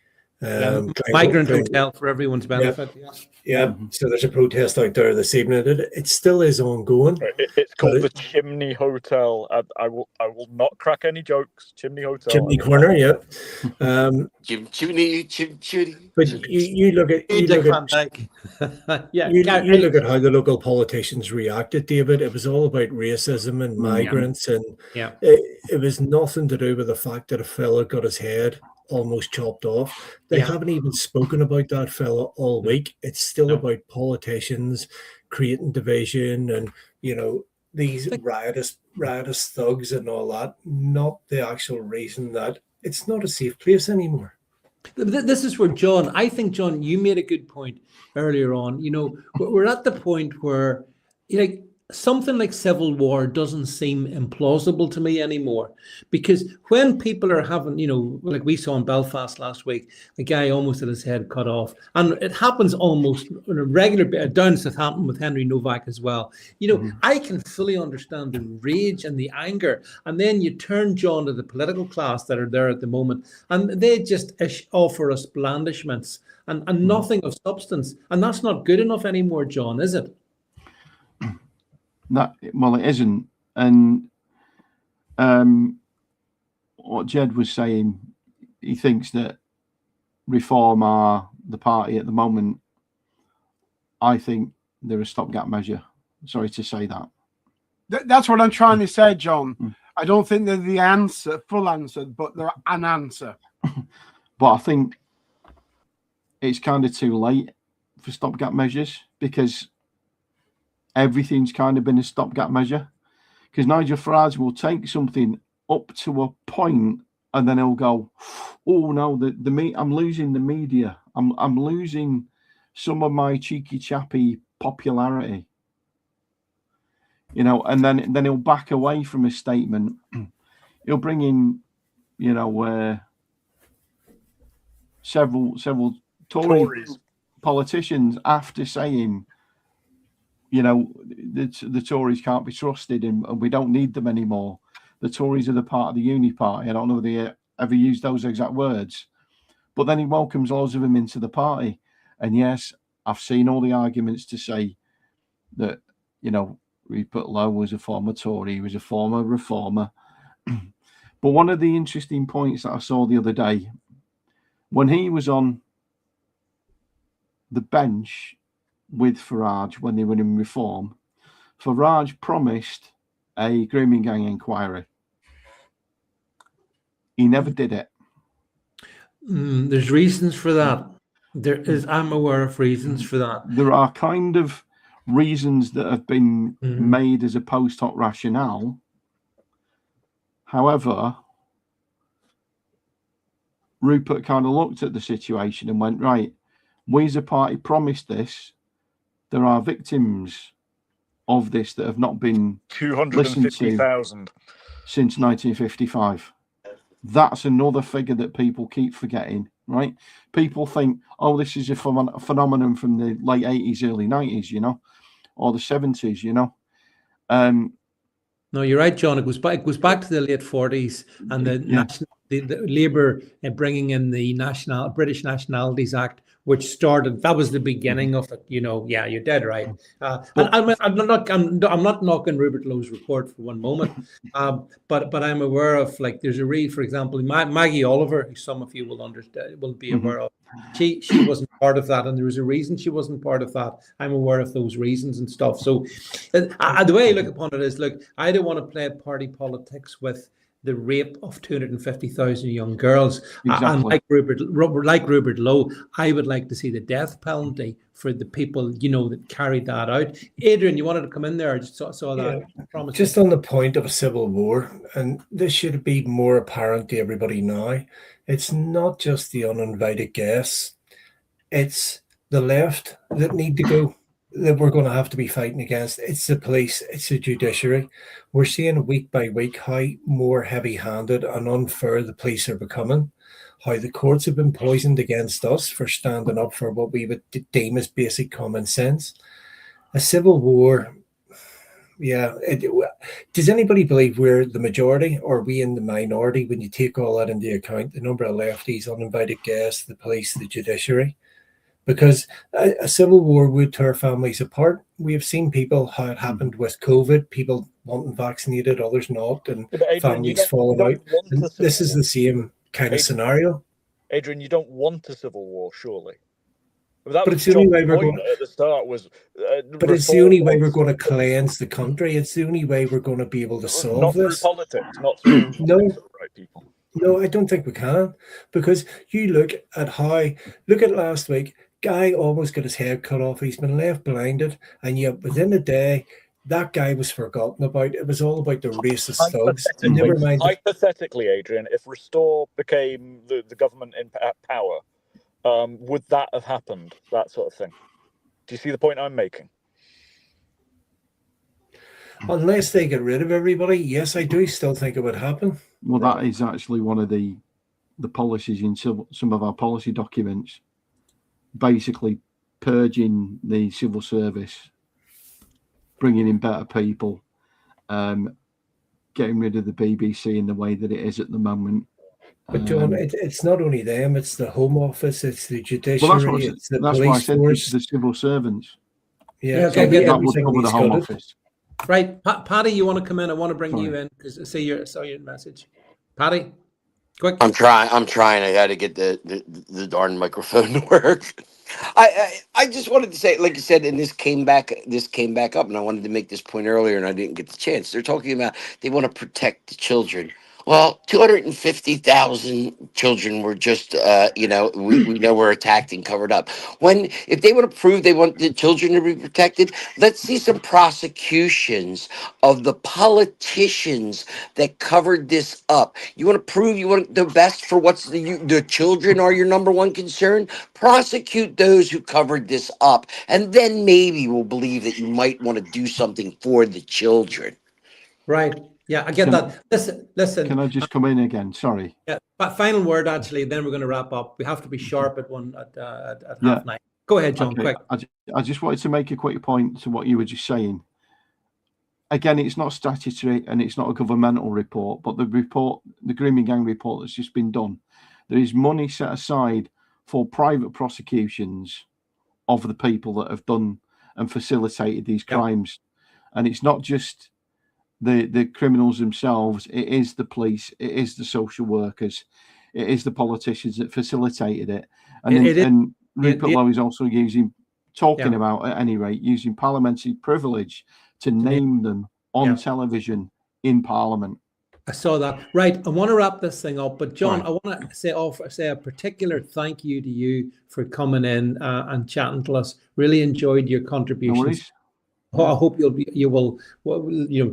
Migrant hotel for everyone's benefit. Yeah. So there's a protest out there this evening. It still is ongoing. It's called the Chimney Hotel. I will not crack any jokes. Chimney Hotel. Chimney Corner, yeah. Chimney. But you look at you look at how the local politicians reacted, David. It was all about racism and migrants, and it was nothing to do with the fact that a fella got his head almost chopped off. They haven't even spoken about that fella all week. It's still about politicians creating division and these riotous thugs and all that. Not the actual reason that it's not a safe place anymore. This is where I think, John, you made a good point earlier on. We're at the point where, something like civil war doesn't seem implausible to me anymore, because when people are having, like we saw in Belfast last week, a guy almost had his head cut off, and it happens almost on a regular down in Southampton with Henry Novak as well. I can fully understand the rage and the anger, and then you turn, John, to the political class that are there at the moment, and they just offer us blandishments and nothing of substance, and that's not good enough anymore, John, is it? It isn't. And what Jed was saying, he thinks that Reform are the party at the moment. I think they're a stopgap measure. Sorry to say that. That's what I'm trying to say, John. I don't think they're the full answer, but they're an answer. But I think it's kind of too late for stopgap measures, because everything's kind of been a stopgap measure. Because Nigel Farage will take something up to a point, and then he'll go, "Oh no, I'm losing the media. I'm losing some of my cheeky chappy popularity." And then he'll back away from his statement. He'll bring in, several Tories politicians after saying, the Tories can't be trusted and we don't need them anymore. the Tories are the part of the uni party. I don't know whether he ever used those exact words, but then he welcomes loads of them into the party. And yes, I've seen all the arguments to say that, you know, Rupert Lowe was a former Tory, he was a former reformer. But one of the interesting points that I saw the other day, when he was on the bench with Farage when they were in reform, Farage promised a grooming gang inquiry. He never did it. There's reasons for that. I'm aware of reasons for that. There are kind of reasons that have been made as a post hoc rationale. However, Rupert kind of looked at the situation and went, right, we as a party promised this. There are victims of this that have not been 250,000 since 1955. That's another figure that people keep forgetting, right? People think, oh, this is a phenomenon from the late 80s, early 90s, you know, or the 70s, you know. No, you're right, John. It goes back to the late 40s and the Labour bringing in the British Nationalities Act, which started. That was the beginning of it. You know, yeah, you're dead right. I'm not knocking Rupert Lowe's report for one moment, but I'm aware of, like, there's a read, for example, Maggie Oliver, who some of you will be aware of. She wasn't part of that, and there was a reason she wasn't part of that. I'm aware of those reasons and stuff. So the way I look upon it is, look, I don't want to play party politics with the rape of 250,000 young girls. Exactly. And like Rupert Lowe, I would like to see the death penalty for the people, you know, that carried that out. Adrian, you wanted to come in there? I just saw that. Yeah. Just on the point of a civil war, and this should be more apparent to everybody now, it's not just the uninvited guests, it's the left that need to go, that we're going to have to be fighting against. It's the police, it's the judiciary. We're seeing week by week how more heavy-handed and unfair the police are becoming, how the courts have been poisoned against us for standing up for what we would deem as basic common sense. A civil war, yeah. Does anybody believe we're the majority, or are we in the minority when you take all that into account? The number of lefties, uninvited guests, the police, the judiciary. Because a civil war would tear families apart. We have seen people, how it happened with COVID, people wanting vaccinated, others not, and Adrian, families falling out. And this is the same kind of scenario. Adrian, you don't want a civil war, surely. But it's the only way we're going. At the start was. But it's the only way we're going to cleanse the country. It's the only way we're going to be able to solve this. Not through politics, not through no, right people. No, I don't think we can, because you look at last week. Guy almost got his head cut off. He's been left blinded, and yet within a day, that guy was forgotten about. It was all about the racist thugs. Never mind. Hypothetically, Adrian, if Restore became the government in power, would that have happened? That sort of thing. Do you see the point I'm making? Unless they get rid of everybody, yes, I do still think it would happen. Well, that is actually one of the policies in some of our policy documents. Basically purging the civil service, bringing in better people, getting rid of the BBC in the way that it is at the moment. But John, it's not only them, it's the Home Office, it's the judiciary, it's the police why I said force. The civil servants. Yeah, so that would cover the Home Office. Right, Paddy, you want to come in? I want to bring you in because I saw your message. Paddy? Quick. I'm trying. I got to get the darn microphone to work. I just wanted to say, like you said, and this came back up, and I wanted to make this point earlier, and I didn't get the chance. They're talking about they want to protect the children. Well, 250,000 children were just, we know were attacked and covered up. If they want to prove they want the children to be protected, let's see some prosecutions of the politicians that covered this up. You want to prove you want the best for the children are your number one concern? Prosecute those who covered this up, and then maybe we'll believe that you might want to do something for the children. Right. Yeah, I get that. Listen. Can I just come in again? Sorry. Yeah, but final word, actually, then we're going to wrap up. We have to be sharp at 9:30. Go ahead, John, quick. I just wanted to make a quick point to what you were just saying. again, it's not statutory and it's not a governmental report, but the grooming gang report that's just been done, there is money set aside for private prosecutions of the people that have done and facilitated these crimes. And it's not just the criminals themselves, it is the police, it is the social workers, it is the politicians that facilitated it. And Rupert Lowe is also talking about, at any rate, using parliamentary privilege to name them on television in Parliament. I saw that. Right. I want to wrap this thing up, but John, I want to say a particular thank you to you for coming in and chatting to us. Really enjoyed your contributions. No, I hope you will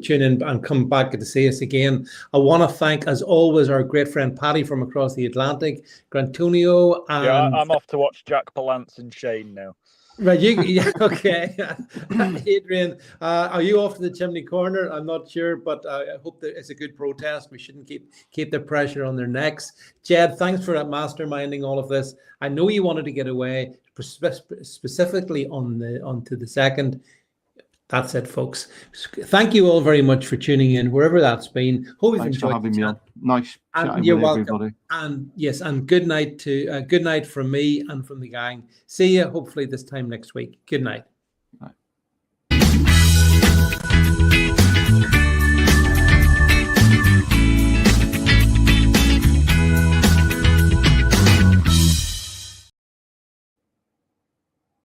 tune in and come back to see us again. I want to thank, as always, our great friend Paddy from across the Atlantic, Grantonio. And I'm off to watch Jack Palance and Shane now. Right, okay. Adrian, are you off to the chimney corner? I'm not sure, but I hope that it's a good protest. We shouldn't keep the pressure on their necks. Jed, thanks for masterminding all of this. I know you wanted to get away specifically onto the second. That's it, folks. Thank you all very much for tuning in, wherever that's been. Hope you've enjoyed. Thanks for having me on. Nice chatting you're with welcome. Everybody. And yes, and good night from me and from the gang. See you hopefully this time next week. Good night.